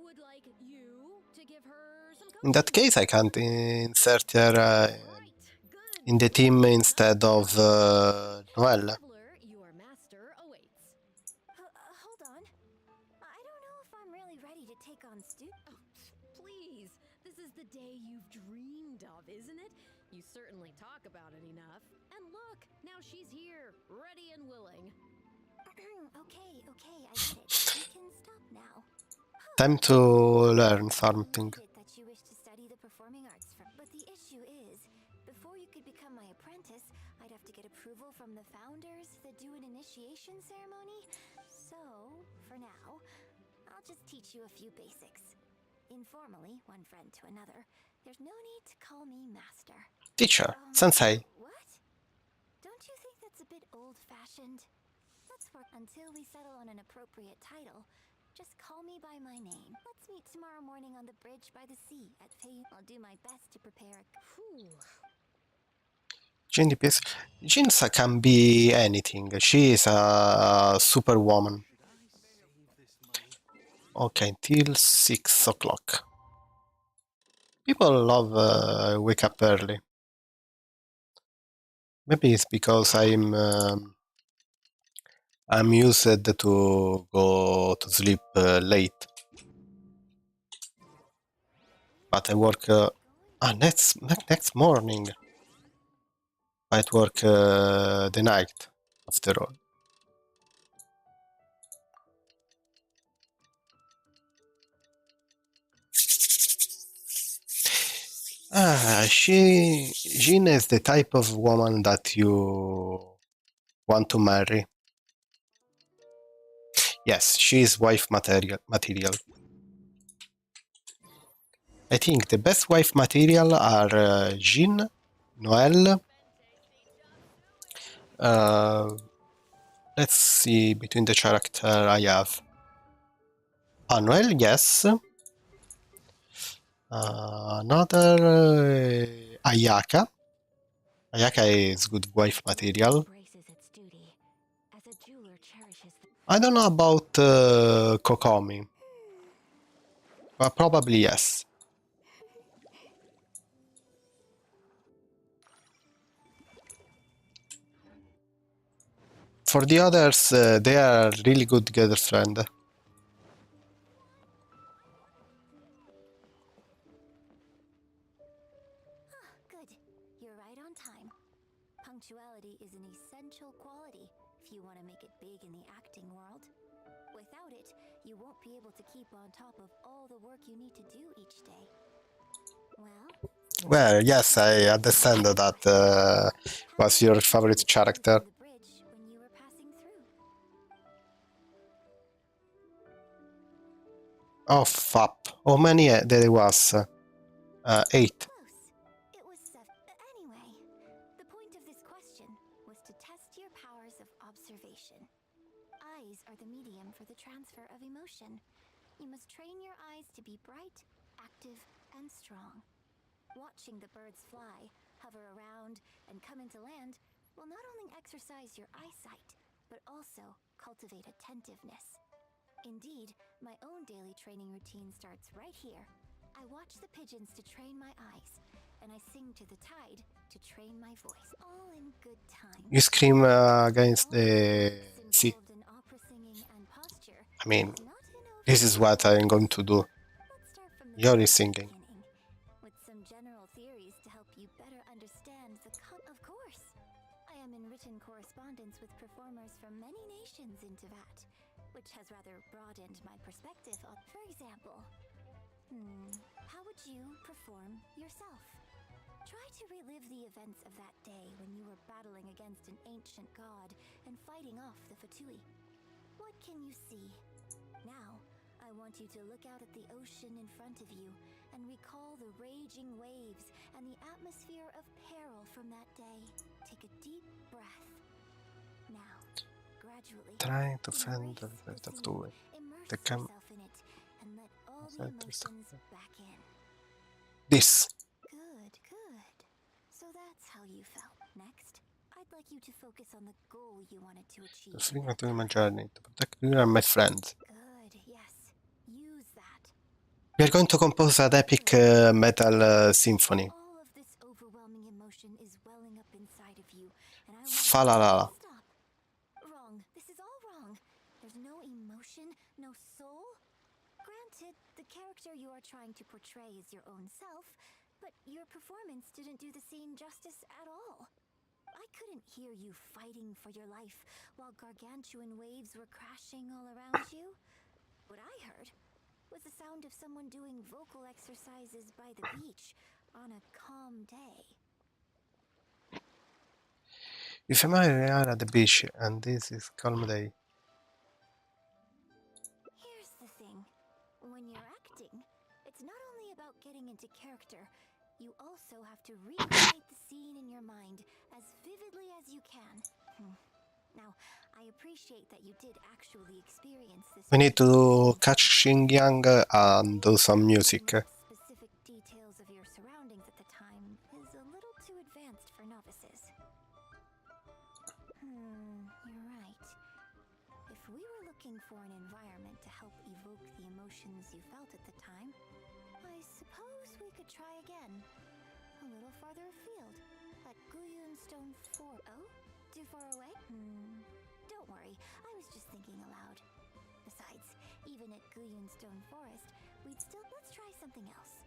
would like you to give her some In that case, I can't insert her Right, good. in the team instead of Noelle. Traveler, your master awaits. Hold on. I don't know if I'm really ready to take on Oh, please, this is the day you've dreamed of, isn't it? You certainly talk about it enough. And look, now she's here, ready and willing. Okay, I get it. You can stop now. Time to learn something. Noted that you wish to study the performing arts but the issue is, before you could become my apprentice, I'd have to get approval from the founders that do an initiation ceremony. So, for now, I'll just teach you a few basics. Informally, one friend to another. There's no need to call me master. Teacher, sensei. What? Don't you think that's a bit old-fashioned? Let's work until we settle on an appropriate title. Just call me by my name. Let's meet tomorrow morning on the bridge by the sea at Fei. I'll do my best to prepare a... Jin DPS. Jin can be anything. She is a superwoman. Okay, till 6 o'clock. People love wake up early. Maybe it's because I'm used to go to sleep late. But I work next morning. I'd work the night after all. Jean is the type of woman that you want to marry. Yes, she is wife material. I think the best wife material are Jean, Noelle, Let's see between the character I have. Anuel, yes. Another Ayaka. Ayaka is good wife material. Embraces its duty, as a jeweler cherishes the I don't know about Kokomi, but probably yes. For the others, they are really good girlfriend. Good. You're right on time. Punctuality is an essential quality if you want to make it big in the acting world. Without it, you won't be able to keep on top of all the work you need to do each day. Well, Well, yes, I understand that was your favorite character. the bridge when you were passing through. Oh, fap. How many there was? 8. Close. It was anyway, the point of this question was to test your powers of observation. Eyes are the medium for the transfer of emotion. You must train your eyes to be bright, active, and strong. Watching the birds fly, hover around, and come into land will not only exercise your eyesight, but also cultivate attentiveness. Indeed, my own daily training routine starts right here. I watch the pigeons to train my eyes, and I sing to the tide to train my voice. All in good time. You scream against the sea. Involved in opera singing and posture I mean, is not enough. this is what I'm going to do. Let's start from the You're very singing. beginning, with some general theories to help you better understand the Of course, I am in written correspondence with performers from many nations in Tibet, which has rather broadened my perspective on, for example, how would you perform yourself? Try to relive the events of that day when you were battling against an ancient god and fighting off the Fatui. What can you see? Now, I want you to look out at the ocean in front of you and recall the raging waves and the atmosphere of peril from that day. Take a deep breath. Now, gradually, Trying to find embrace the the of scene, doing. immerse The cam- yourself in it, and let all the Center stuff. emotions back in. This. Good, good. So that's how you felt. Next, I'd like you to focus on the goal you wanted to achieve. The freedom to my journey to protect you and my friends. Good, yes. Use that. We are going to compose an epic metal symphony. All of this overwhelming emotion is welling up inside of you, and I want Fa-la-la-la. you to stop. Wrong. This is all wrong. There's no emotion, no soul. Granted, the character you are trying to portray is your own self, but your performance didn't do the scene justice at all. I couldn't hear you fighting for your life while gargantuan waves were crashing all around you. What I heard was the sound of someone doing vocal exercises by the beach on a calm day. If I are at the beach and this is calm day. Here's the thing. When you're acting, it's not only about getting into character, you also have to recreate the scene in your mind as vividly as you can. Now, I appreciate that you did actually experience this. We need to catch Xinjiang and do some music. Specific details of your surroundings at the time is a little too advanced for novices. You're right. If we were looking for an environment to help evoke the emotions you felt at the time, I suppose we could try again. A little farther afield, at Guyun Stone 4. Oh? Too far away? Don't worry, I was just thinking aloud. Besides, even at Guyun Stone Forest, let's try something else.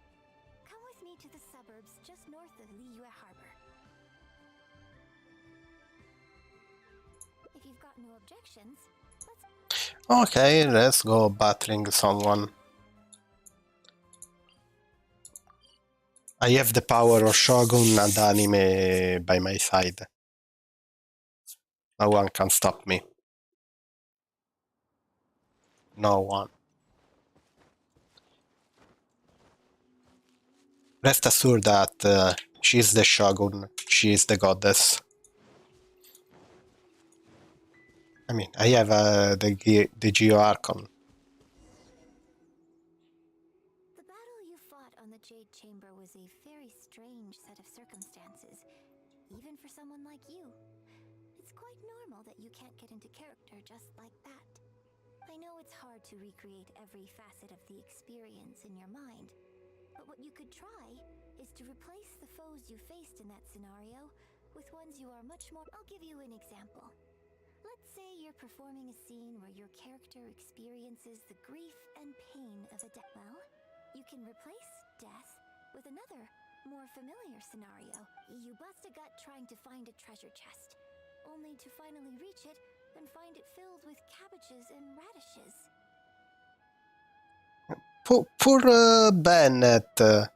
Come with me to the suburbs just north of Liyue Harbor. If you've got no objections, let's... Okay, let's go battling someone. I have the power of Shogun and anime by my side. No one can stop me. No one. Rest assured that she's the Shogun, she is the goddess. mean, I have the Geo Archon. The battle you fought on the Jade Chamber was a very strange set of circumstances, even for someone like you. It's quite normal that you can't get into character just like that. I know it's hard to recreate every facet of the experience in your mind, but what you could try is to replace the foes you faced in that scenario with ones you are much more. I'll give you an example. Let's say you're performing a scene where your character experiences the grief and pain of a death. Well, you can replace death with another, more familiar scenario. You bust a gut trying to find a treasure chest, only to finally reach it and find it filled with cabbages and radishes. Poor Bennett. Now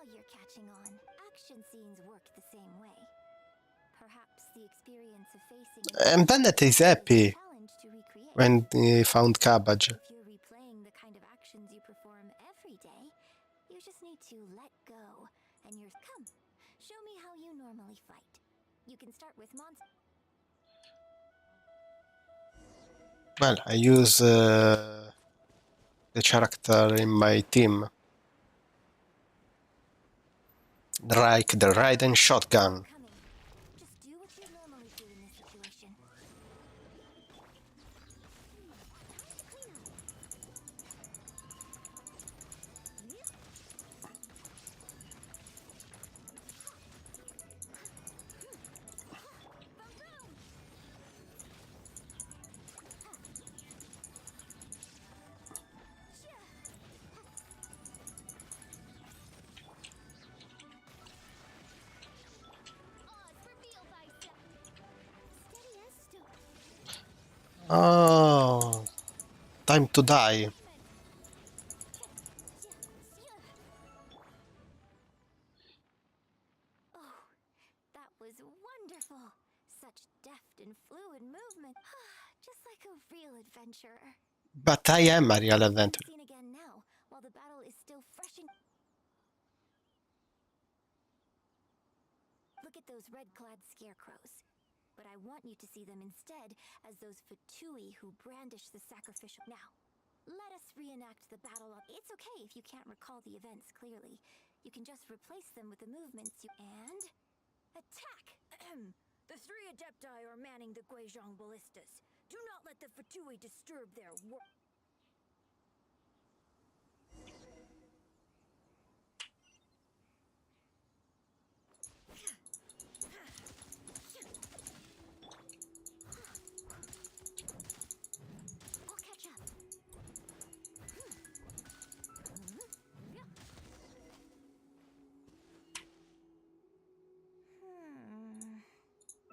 you're catching on. Action scenes work the same way. Perhaps the experience of facing And Bennett is happy challenge to recreate. when he found cabbage. If you're replaying the kind of actions you perform every day, you just need to let go and you're come. Show me how you normally fight. You can start with monsters. Well, I use the character in my team. Like the Raiden shotgun. Coming. Just do what you normally do in this situation. Oh, time to die. Oh, that was wonderful. Such deft and fluid movement. Just like a real adventurer. But I am a real adventurer. Scene again now, while the battle is still fresh in. Look at those red-clad scarecrows. But I want you to see them instead as those Fatui who brandish the sacrificial. Now, let us reenact the battle. It's okay if you can't recall the events clearly. You can just replace them with the movements you. And attack! The three Adepti are manning the Guizhong ballistas. Do not let the Fatui disturb their work. I'll catch up.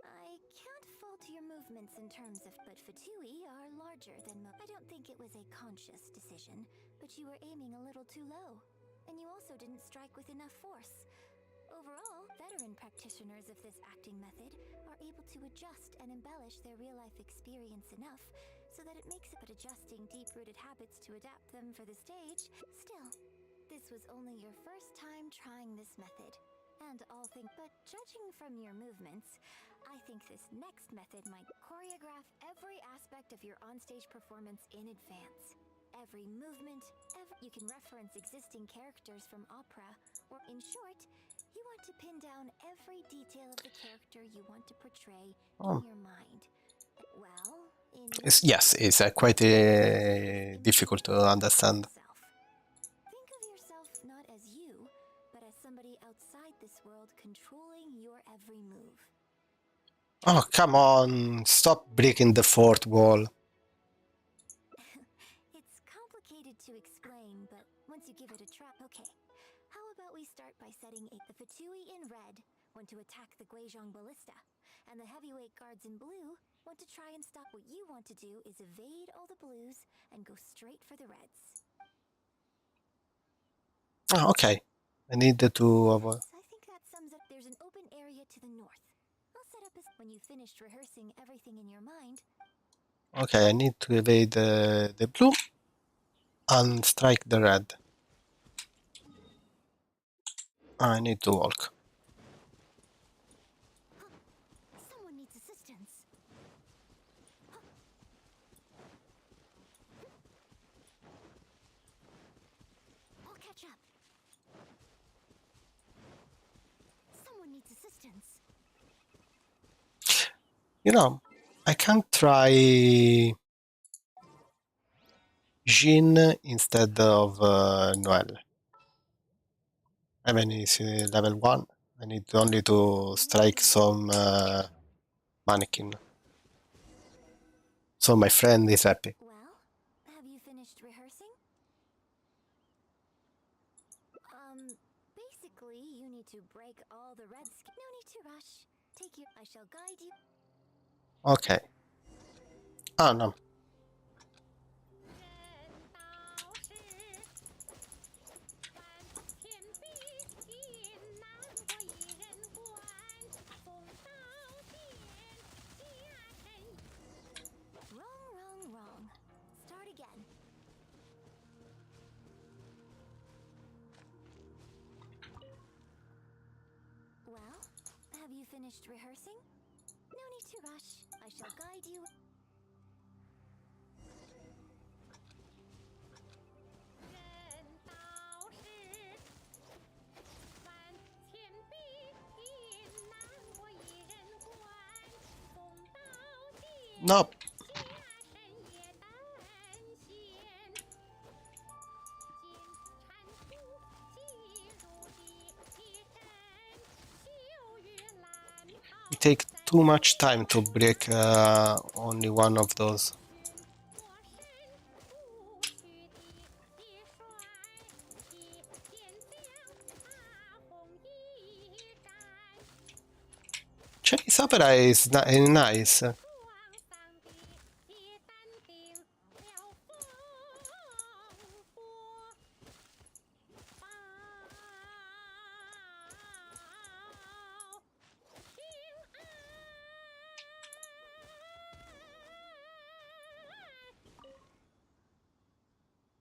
I can't fault your movements in terms of, but Fatui are larger than I don't think it was a conscious decision, but you were aiming a little too low. And you also didn't strike with enough force. Overall, veteran practitioners of this acting method are able to adjust and embellish their real-life experience enough so that it makes it but adjusting deep-rooted habits to adapt them for the stage. Still, this was only your first time trying this method. And all think, but judging from your movements, I think this next method might choreograph every aspect of your onstage performance in advance. Every movement, you can reference existing characters from opera, or in short, you want to pin down every detail of the character you want to portray in your mind. Well, Yes, it's quite difficult to understand. Think of yourself not as you, but as somebody outside this world controlling your every move. Oh, come on, stop breaking the fourth wall. It's complicated to explain, but once you give it a try, okay. How about we start by setting the Fatui in red want to attack the Guizhong ballista, and the heavyweight guards in blue want to try and stop. What you want to do is evade all the blues and go straight for the reds. Oh, okay. I need to avoid. I think that sums up. There's an open area to the north. I'll set up when you've finished rehearsing everything in your mind. Okay, I need to evade the blue and strike the red. I need to walk. Someone needs assistance. catch up. Someone needs assistance. You know, I can try Jin instead of Noel. I mean, it's level 1. I need only to strike some mannequin. So my friend is happy. Well, have you finished rehearsing? Basically, you need to break all the red skin. No need to rush. Take your. I shall guide you. Okay. Oh, no. Wrong. Start again. Well, have you finished rehearsing? No need to rush. I shall guide you. Nope. It takes too much time to break only one of those. Chinese opera is nice.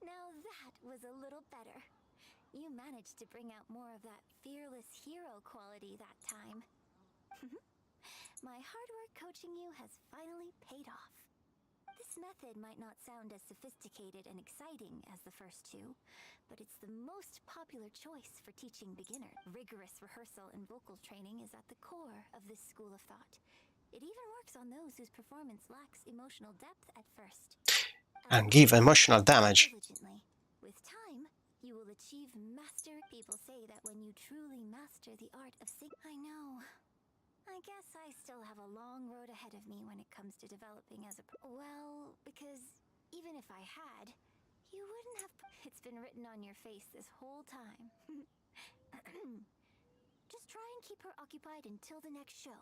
Now that was a little better. You managed to bring out more of that fearless hero quality that time. My hard work coaching you has finally paid off. This method might not sound as sophisticated and exciting as the first two, but it's the most popular choice for teaching beginners. Rigorous rehearsal and vocal training is at the core of this school of thought. It even works on those whose performance lacks emotional depth at first. And give emotional damage. Diligently. With time, you will achieve master. People say that when you truly master the art of singing. I know. I guess I still have a long road ahead of me when it comes to developing as a. Well, because even if I had, you wouldn't have. It's been written on your face this whole time. Just try and keep her occupied until the next show.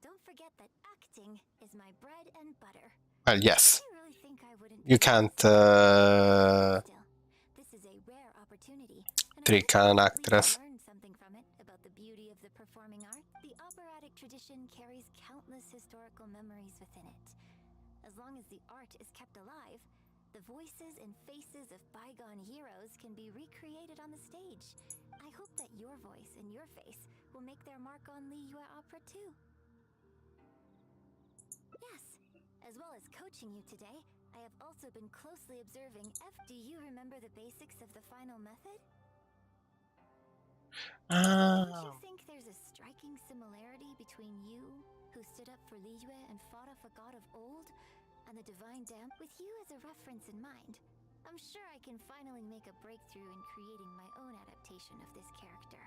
Don't forget that acting is my bread and butter. Well, yes. I really think I wouldn't. You can't Still, this is a rare opportunity. And trick I an hope actress. you learn something from it about the beauty of the performing art. The operatic tradition carries countless historical memories within it. As long as the art is kept alive, the voices and faces of bygone heroes can be recreated on the stage. I hope that your voice and your face will make their mark on Liyue Opera too. Yes, as well as coaching you today, I have also been closely observing Do you remember the basics of the final method? Don't you think there's a striking similarity between you, who stood up for Liyue and fought off a god of old, and the divine dam? With you as a reference in mind, I'm sure I can finally make a breakthrough in creating my own adaptation of this character.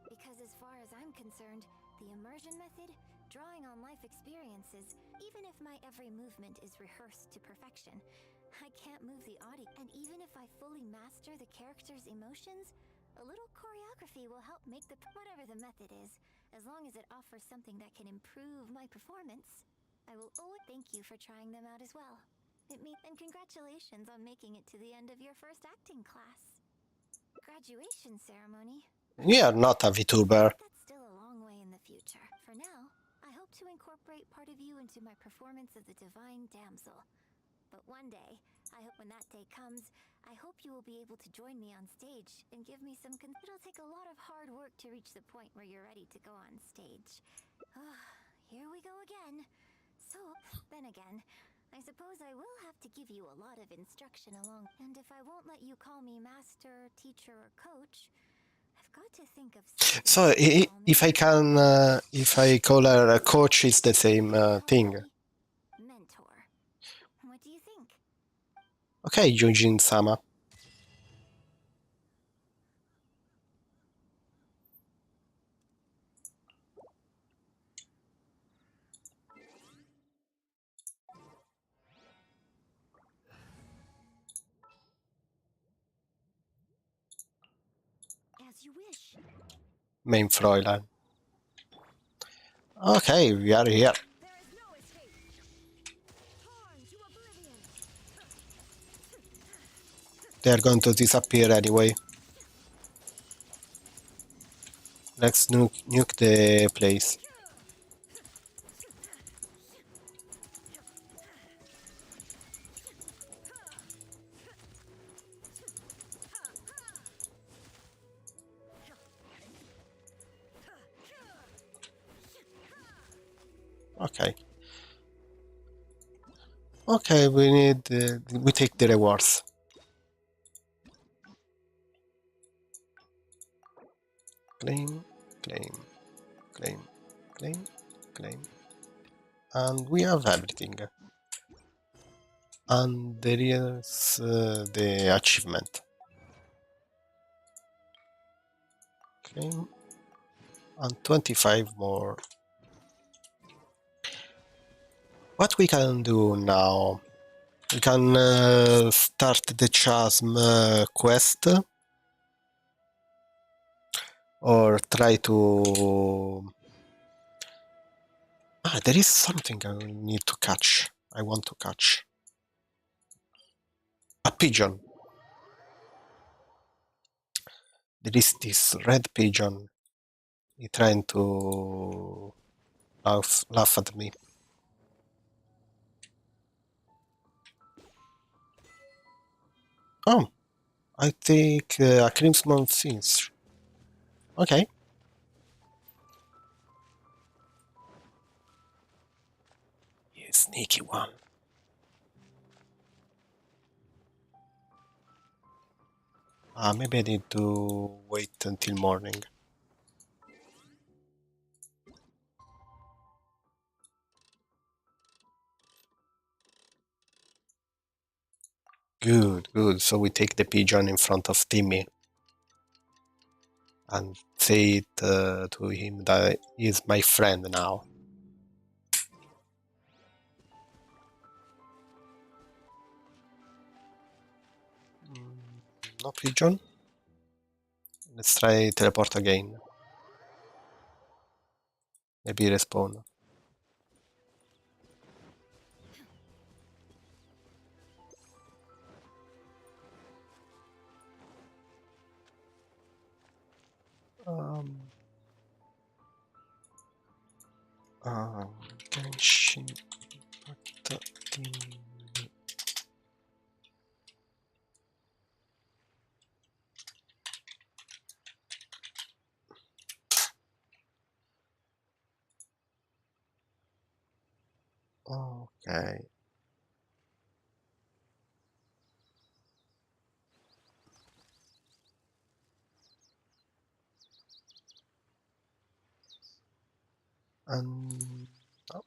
Because as far as I'm concerned, the immersion method, drawing on life experiences, even if my every movement is rehearsed to perfection, I can't move the audience. And even if I fully master the character's emotions, a little choreography will help make whatever the method is, as long as it offers something that can improve my performance. I will always thank you for trying them out as well. And congratulations on making it to the end of your first acting class. Graduation ceremony. We are not a VTuber. That's still a long way in the future. For now, I hope to incorporate part of you into my performance of the Divine Damsel. But one day, I hope when that day comes, I hope you will be able to join me on stage and give me some It'll take a lot of hard work to reach the point where you're ready to go on stage. Here we go again. So, Then again, I suppose I will have to give you a lot of instruction along. And if I won't let you call me master, teacher, or coach, I've got to think of something So to call me. if I can, if I call her a coach, it's the same thing. Mentor. What do you think? Okay, Yunjin-sama. As you wish. Main Fräulein. Okay, we are here. There is no escape. Torn to oblivion. They are going to disappear anyway. Let's nuke the place. Okay. Okay, we need. We take the rewards. Claim, claim, claim, claim, claim, and we have everything. And there is the achievement. Claim, and 25 more. What we can do now? We can start the Chasm quest, or try to. There is something I need to catch. I want to catch a pigeon. There is this red pigeon. He's trying to laugh at me. Oh, I take a crimson finch. Okay. You sneaky one. Maybe I need to wait until morning. Good, good. So we take the pigeon in front of Timmy and say it to him that he is my friend now. No pigeon. Let's try teleport again. Maybe respawn. Genshin. Okay. And oh.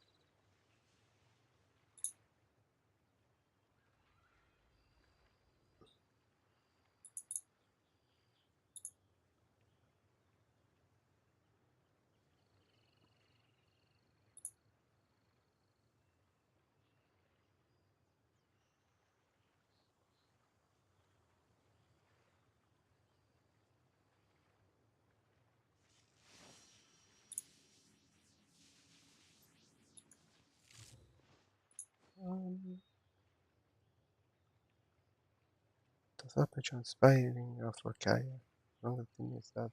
Does that picture inspiring after Kaya? Long thing is that.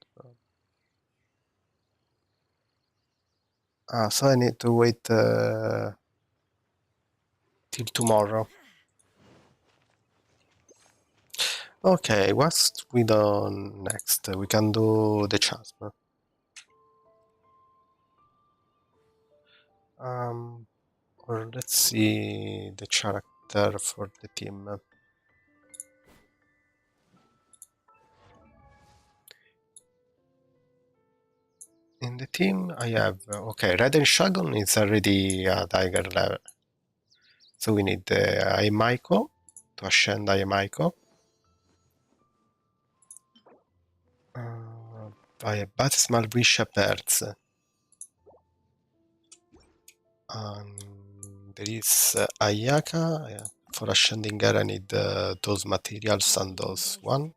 So I need to wait till tomorrow. Okay, what's we done next? We can do the Chasm. Or let's see the character for the team. In the team, I have okay. Red and Shadow is already a Tiger level, so we need Aimaiko to ascend Aimaiko. I have Baptismal Shepherds. There is Ayaka. For ascending her, I need those materials and those one.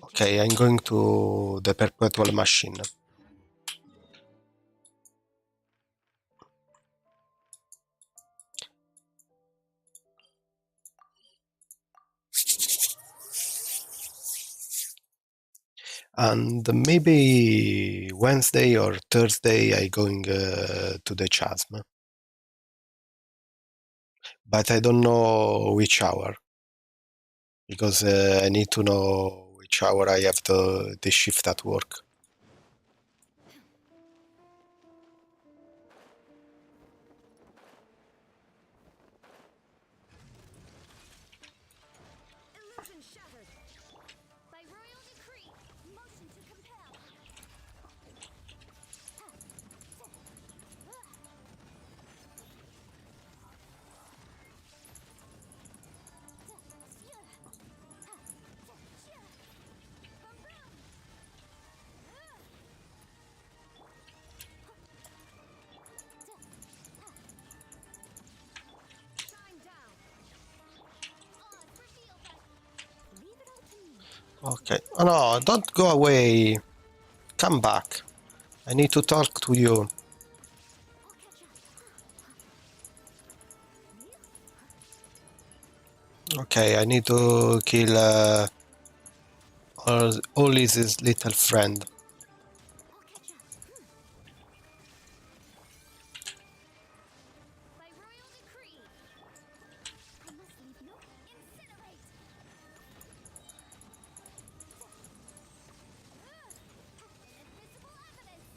Okay, I'm going to the Perpetual Machine. And maybe Wednesday or Thursday I going to the Chasm. But I don't know which hour. Because I need to know which hour I have the shift at work. Illusion shattered. By royal decree, motion to compel. Shine down. Odds revealed us. Leave it all to me. Okay. Oh no, don't go away. Come back. I need to talk to you. I'll catch up. Okay, I need to kill all his little friend. I'll catch up. By royal decree, I must leave no incinerate. Invisible evidence.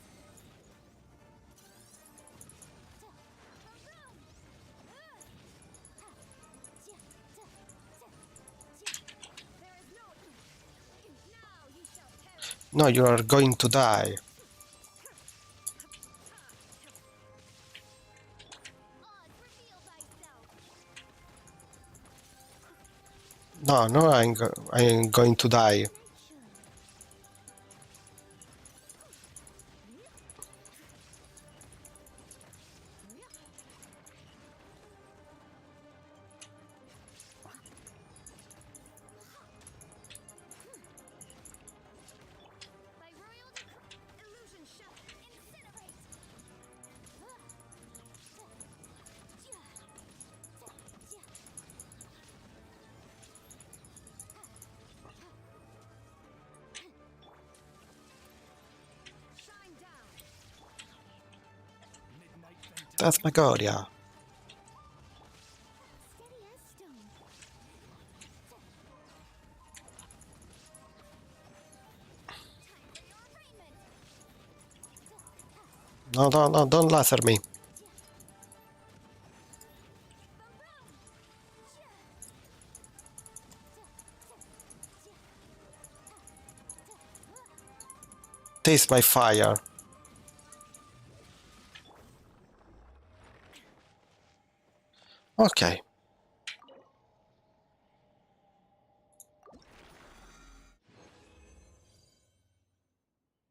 There is no. Now you shall perish. No, you are going to die. Odds reveal thyself. No, I'm going to die. By royal decree, illusion shattered. Incinerate. Shine down. That's Magoria. Steady as stone. Time for your arraignment. No, don't laser me. Taste my fire. Okay.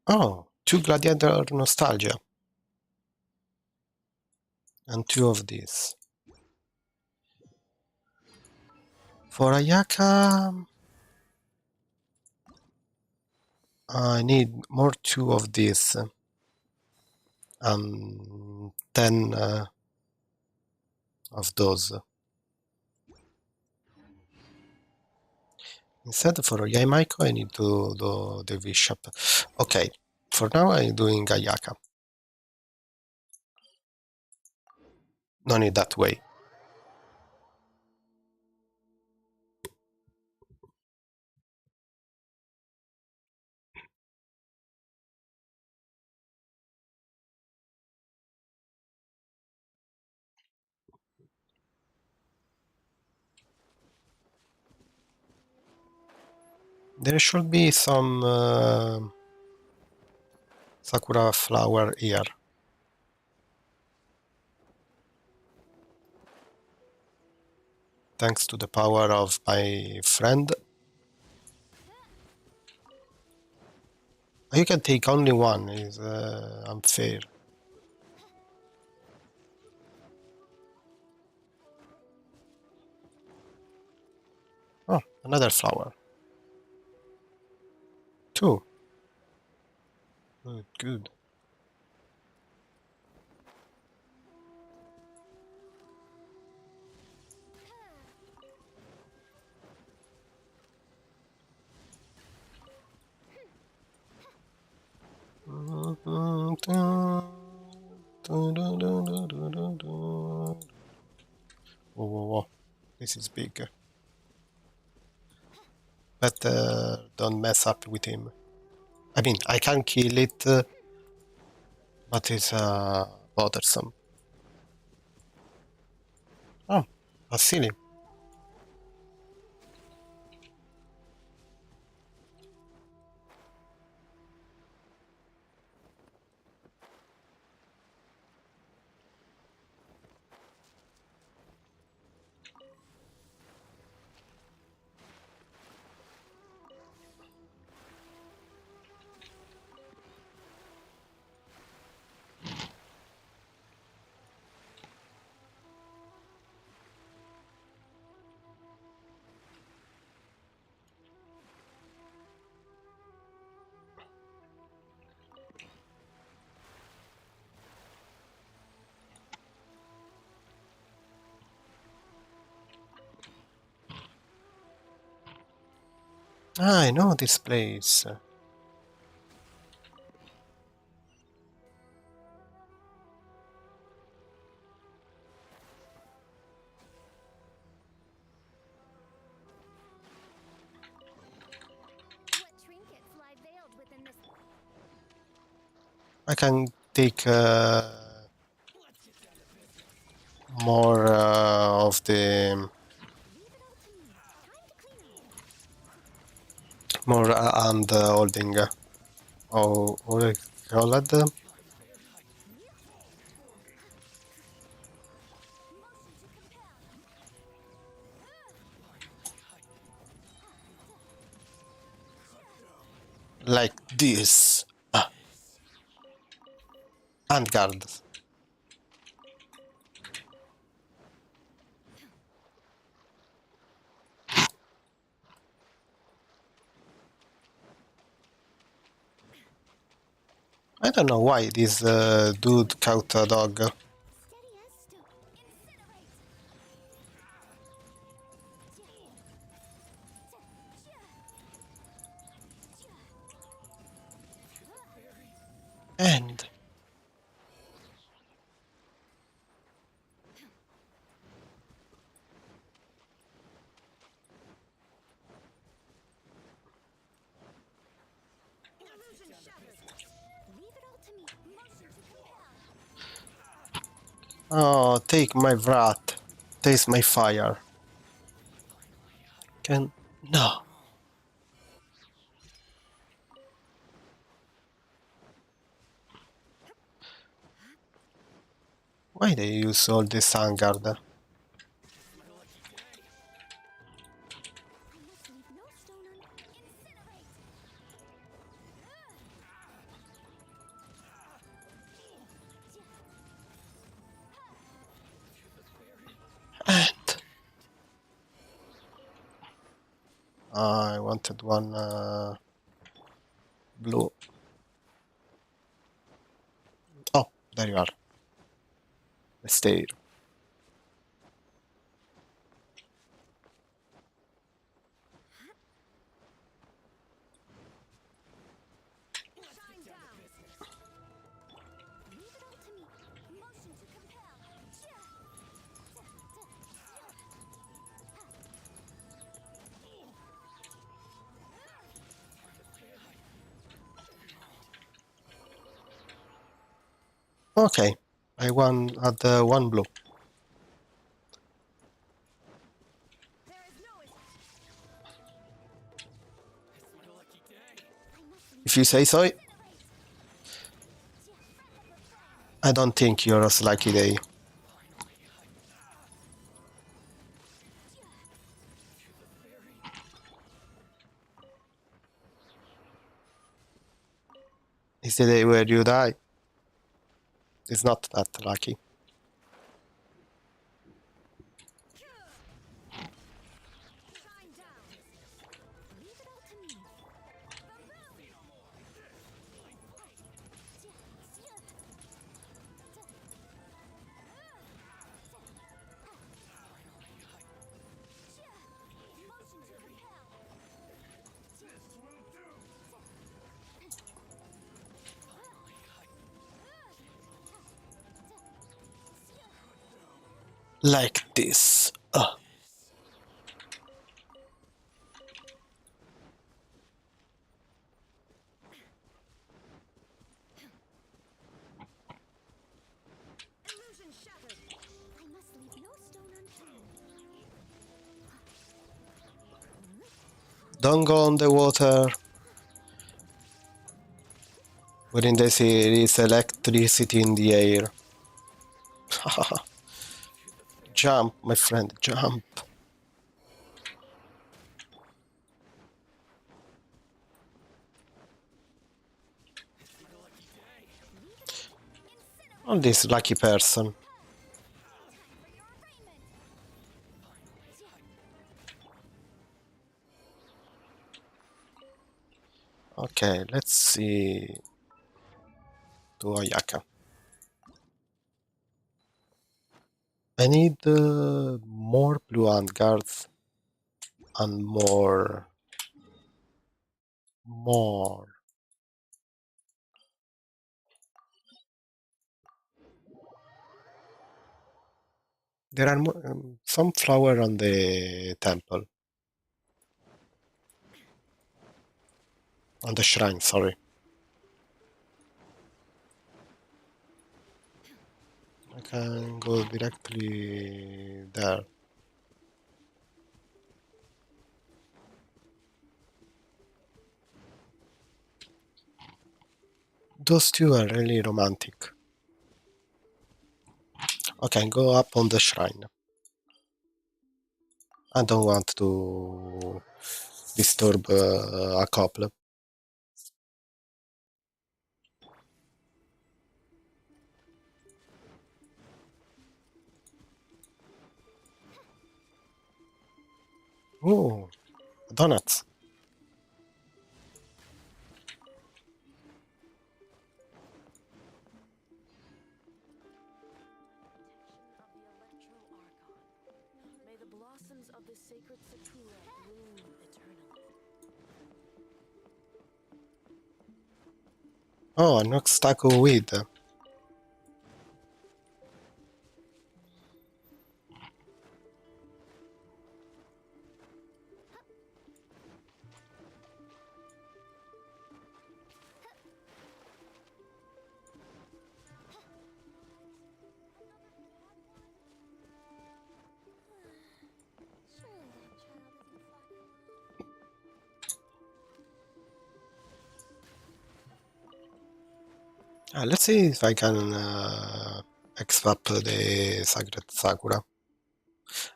Oh, 2 Gladiator Nostalgia. And 2 of these. For Ayaka, I need more 2 of these. And 10 of those. Instead, for Yamaiko, I need to do the bishop. Okay, for now I'm doing Ayaka. No need that way. There should be some sakura flower here. Thanks to the power of my friend. You can take only one, is unfair. Oh, another flower. 2. Good, good. Whoa, whoa, whoa. This is big. But don't mess up with him. I mean, I can kill it, but it's bothersome. Oh, a silly. Ah, I know this place. What trinkets lie veiled within this? I can take more of the more hand holding. Oh, what do you call it? Like this. Hand guard. I don't know why this dude caught a dog. Steady as stone. Incinerate! And Illusion shattered. Leave it all to me. Motion to compel. oh, take my wrath. Taste my fire. Can no. Why they use all this sun guard? I must leave no stone incinerate! And I wanted one blue. Oh, there you are. The stair. Shine down. Leave it all to me. Motion to compel. Okay, I won at one blue. There is no If you say so. I don't think you're a lucky day. It's the day where you die. It's not that lucky. Shine down. Leave it all to me. Motion to compel. Like this. Illusion shattered. I must leave no stone unturned. Don't go on the water. Within the sea, there is electricity in the air. Jump, my friend, jump. Oh, this lucky person. Okay, let's see. To Ayaka. I need more blue handguards and more. There are some flower on the temple. On the shrine, sorry. I can go directly there. Those two are really romantic. Okay, go up on the shrine. I don't want to disturb a couple. Oh, donuts. May the blossoms of the sacred sakura bloom eternally. Oh, an obstacle weed. Surely that child isn't fucking. Let's see if I can extract the Sacred Sakura.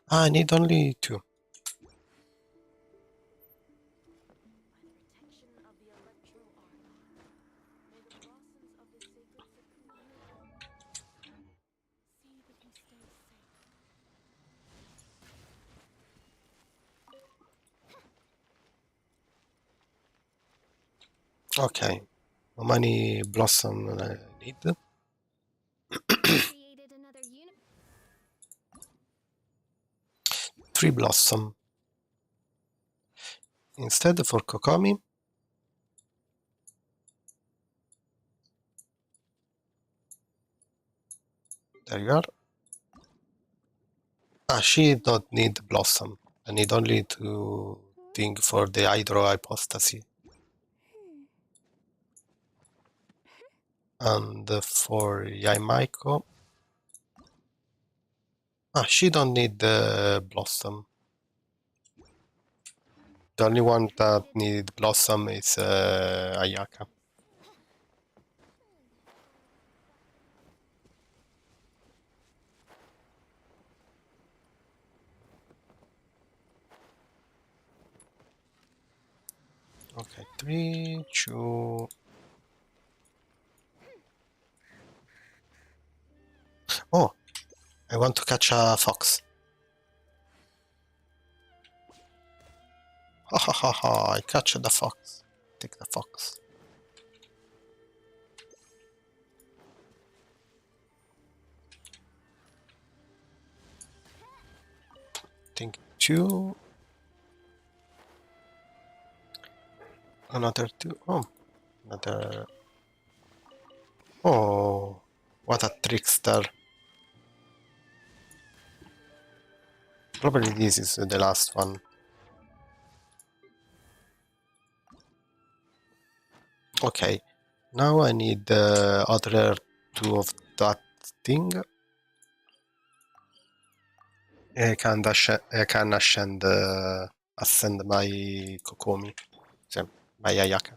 I need only two. Protection of the electro argon. May the blossoms of the sacred sakura see that we stay safe. Okay. How many blossom I need? Created another unit. 3 blossom. Instead for Kokomi. There you are. She don't need blossom. I need only to think for the hydro hypostasis. And for Yamaiko. She don't need the blossom. The only one that need Blossom is Ayaka. Okay, 3, 2... Oh! I want to catch a fox. Ha ha ha ha, I catch the fox. Take the fox. Think 2. Another 2. Oh, another... Oh, what a trickster. Probably this is the last one. Okay, now I need the other 2 of that thing. I can ascend my Kokomi, so my Ayaka.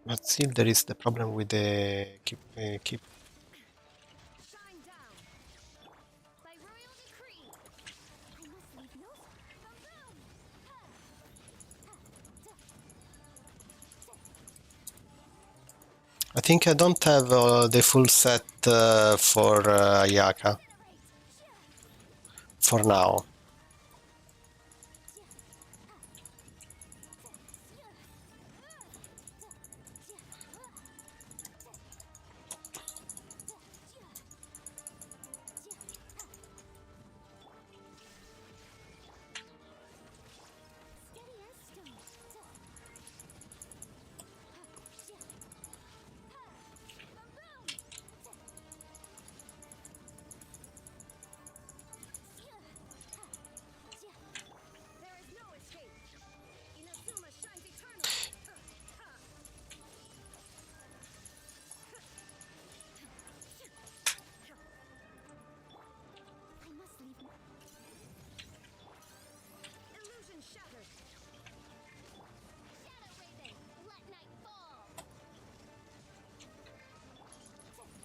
But still there is the problem with the keep. Shine down. By royal decree. I must leave no room. I think I don't have the full set for Ayaka for now. There is no escape. Inazuma shines eternally. I must leave no Illusion shattered. Shadow Raven, let night fall. I missed a spot.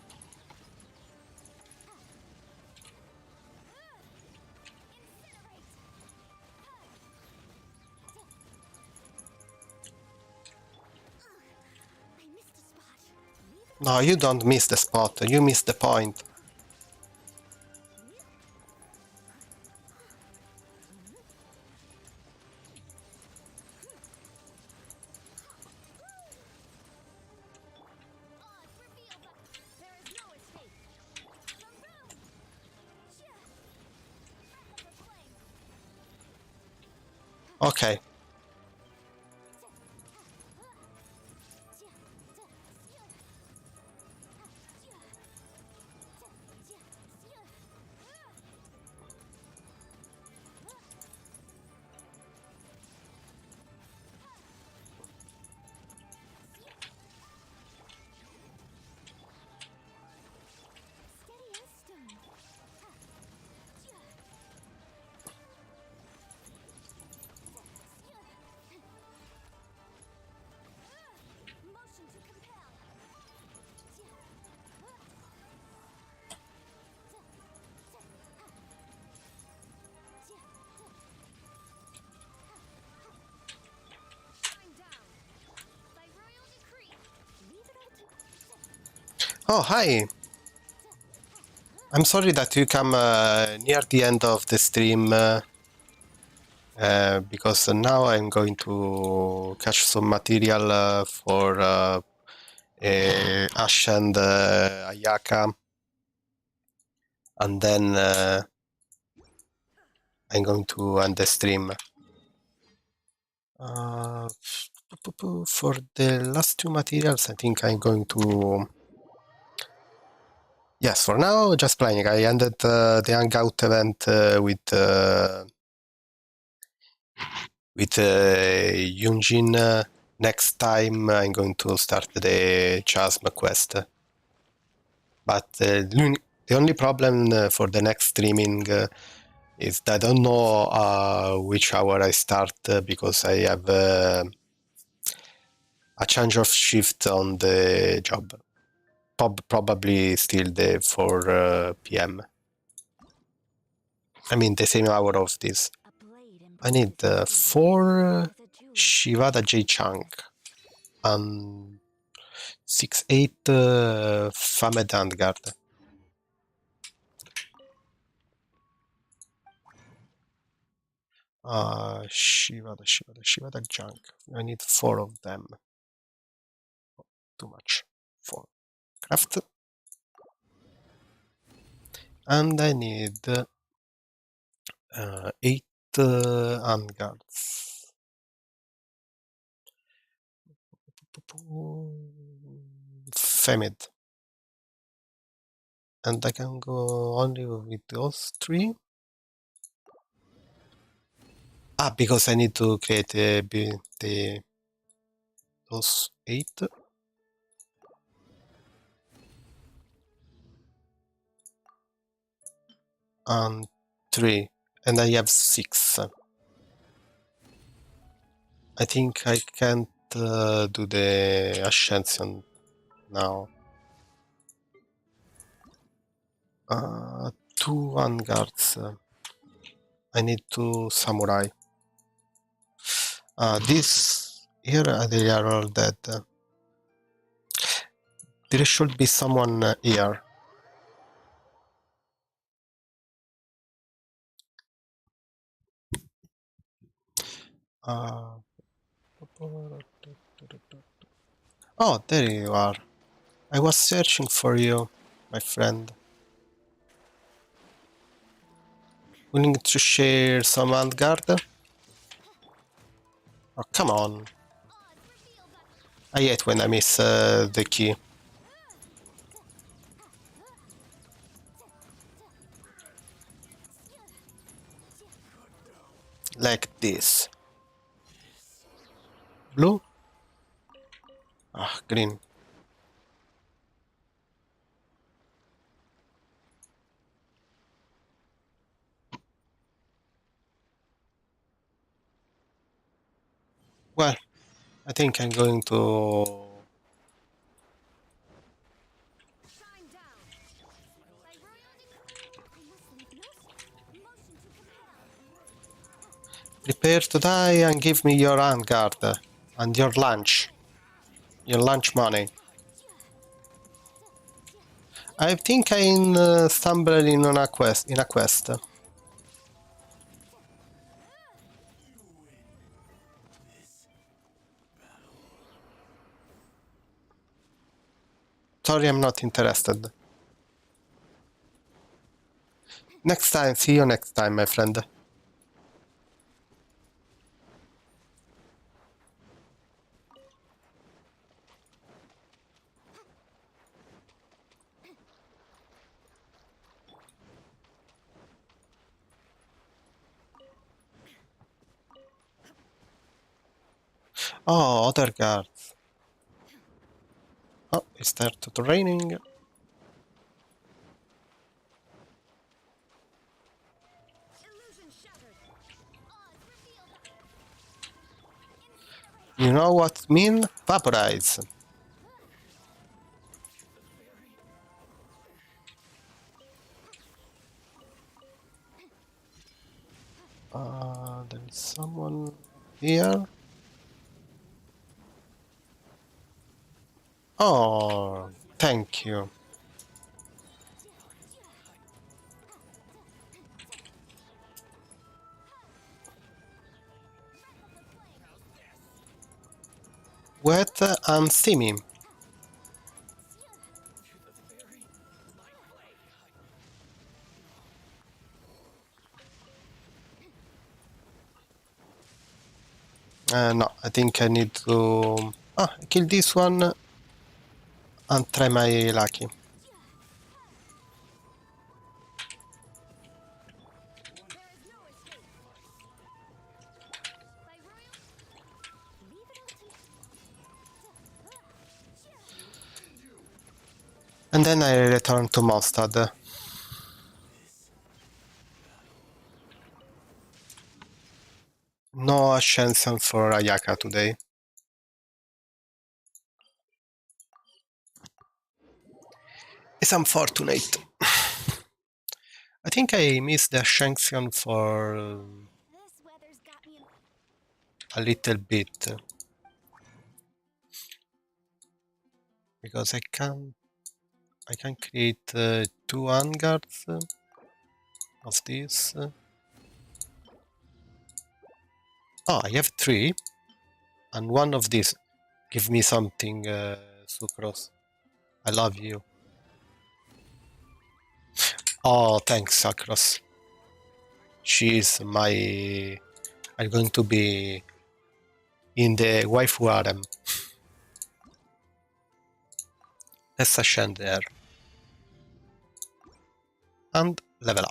Leave it No, you don't miss the spot. You miss the point. odds reveal the There is no escape. room. Breath of the flame. Okay. Steady as stone. Motion to compel. Shine down. By royal decree. Leave it all to Oh, hi. I'm sorry that you come near the end of the stream because now I'm going to catch some material for Ash and Ayaka, and then I'm going to end the stream. For the last 2 materials, I think I'm going to... Yes, for now, just playing. I ended the hangout event with Yunjin. Next time, I'm going to start the Chasm quest. But the only problem for the next streaming is I don't know which hour I start because I have a change of shift on the job. Probably still the 4 p.m. I mean the same hour of this. I need 4 Shivada J Chunk and 6-8 Famed Handguard. Shivada Junk. I need 4 of them. Too much. 4. Craft. And I need 8 handguards. Femid. And I can go only with those 3. Because I need to create those 8. And 3. And I have 6. I think I can't do the Ascension now. 2 vanguards. I need 2 samurai. This here they are all dead. There should be someone here. Oh, there you are. I was searching for you, my friend. Willing to share some Vanguard? Oh, come on. I hate when I miss the key. Like this. Blue? Green. Well, I think I'm going to... Prepare to die and give me your handguard and your lunch. Your lunch money. I think I stumbled in a quest. Sorry, I'm not interested. Next time, see you next time, my friend. Oh, other guards. Oh, it started raining. You know what I mean? Vaporize. There is someone here. Oh, thank you. Wet and steamy. No, I think I need to kill this one and try my lucky. And then I return to Mondstadt. no ascension for Ayaka today. It's unfortunate. I think I missed the ascension for This weather's got me in. a little bit. Because I can create 2 hangars of this. Oh, I have 3, and one of these. Give me something, Sucrose. I love you. Oh, thanks, Sucrose. She is my. I'm going to be in the waifu harem. Let's ascend there. And level up.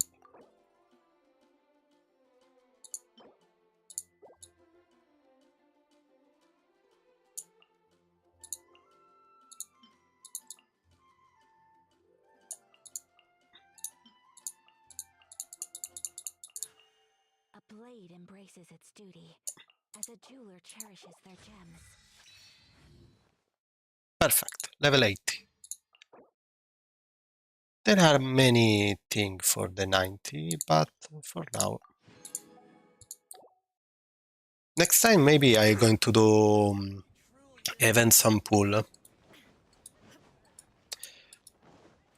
A blade embraces its duty, as a jeweler cherishes their gems. Perfect. Level 80. There are many things for the 90, but for now. Next time maybe I'm going to do events and pool.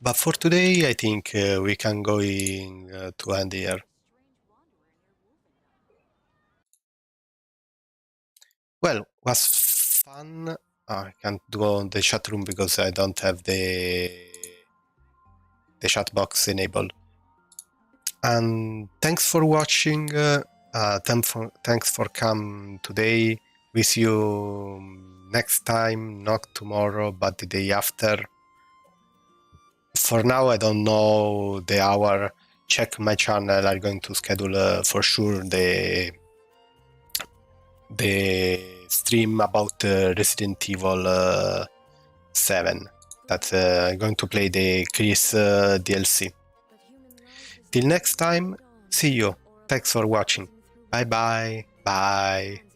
But for today I think we can go in to end here. Well, was fun. I can't go on the chat room because I don't have the chat box enabled. And thanks for watching. Thanks for coming today. We see you next time, not tomorrow, but the day after. For now, I don't know the hour. Check my channel. I'm going to schedule for sure the stream about Resident Evil 7. That I'm going to play the Chris DLC. Till next time, see you. Thanks for watching. Bye bye. Bye.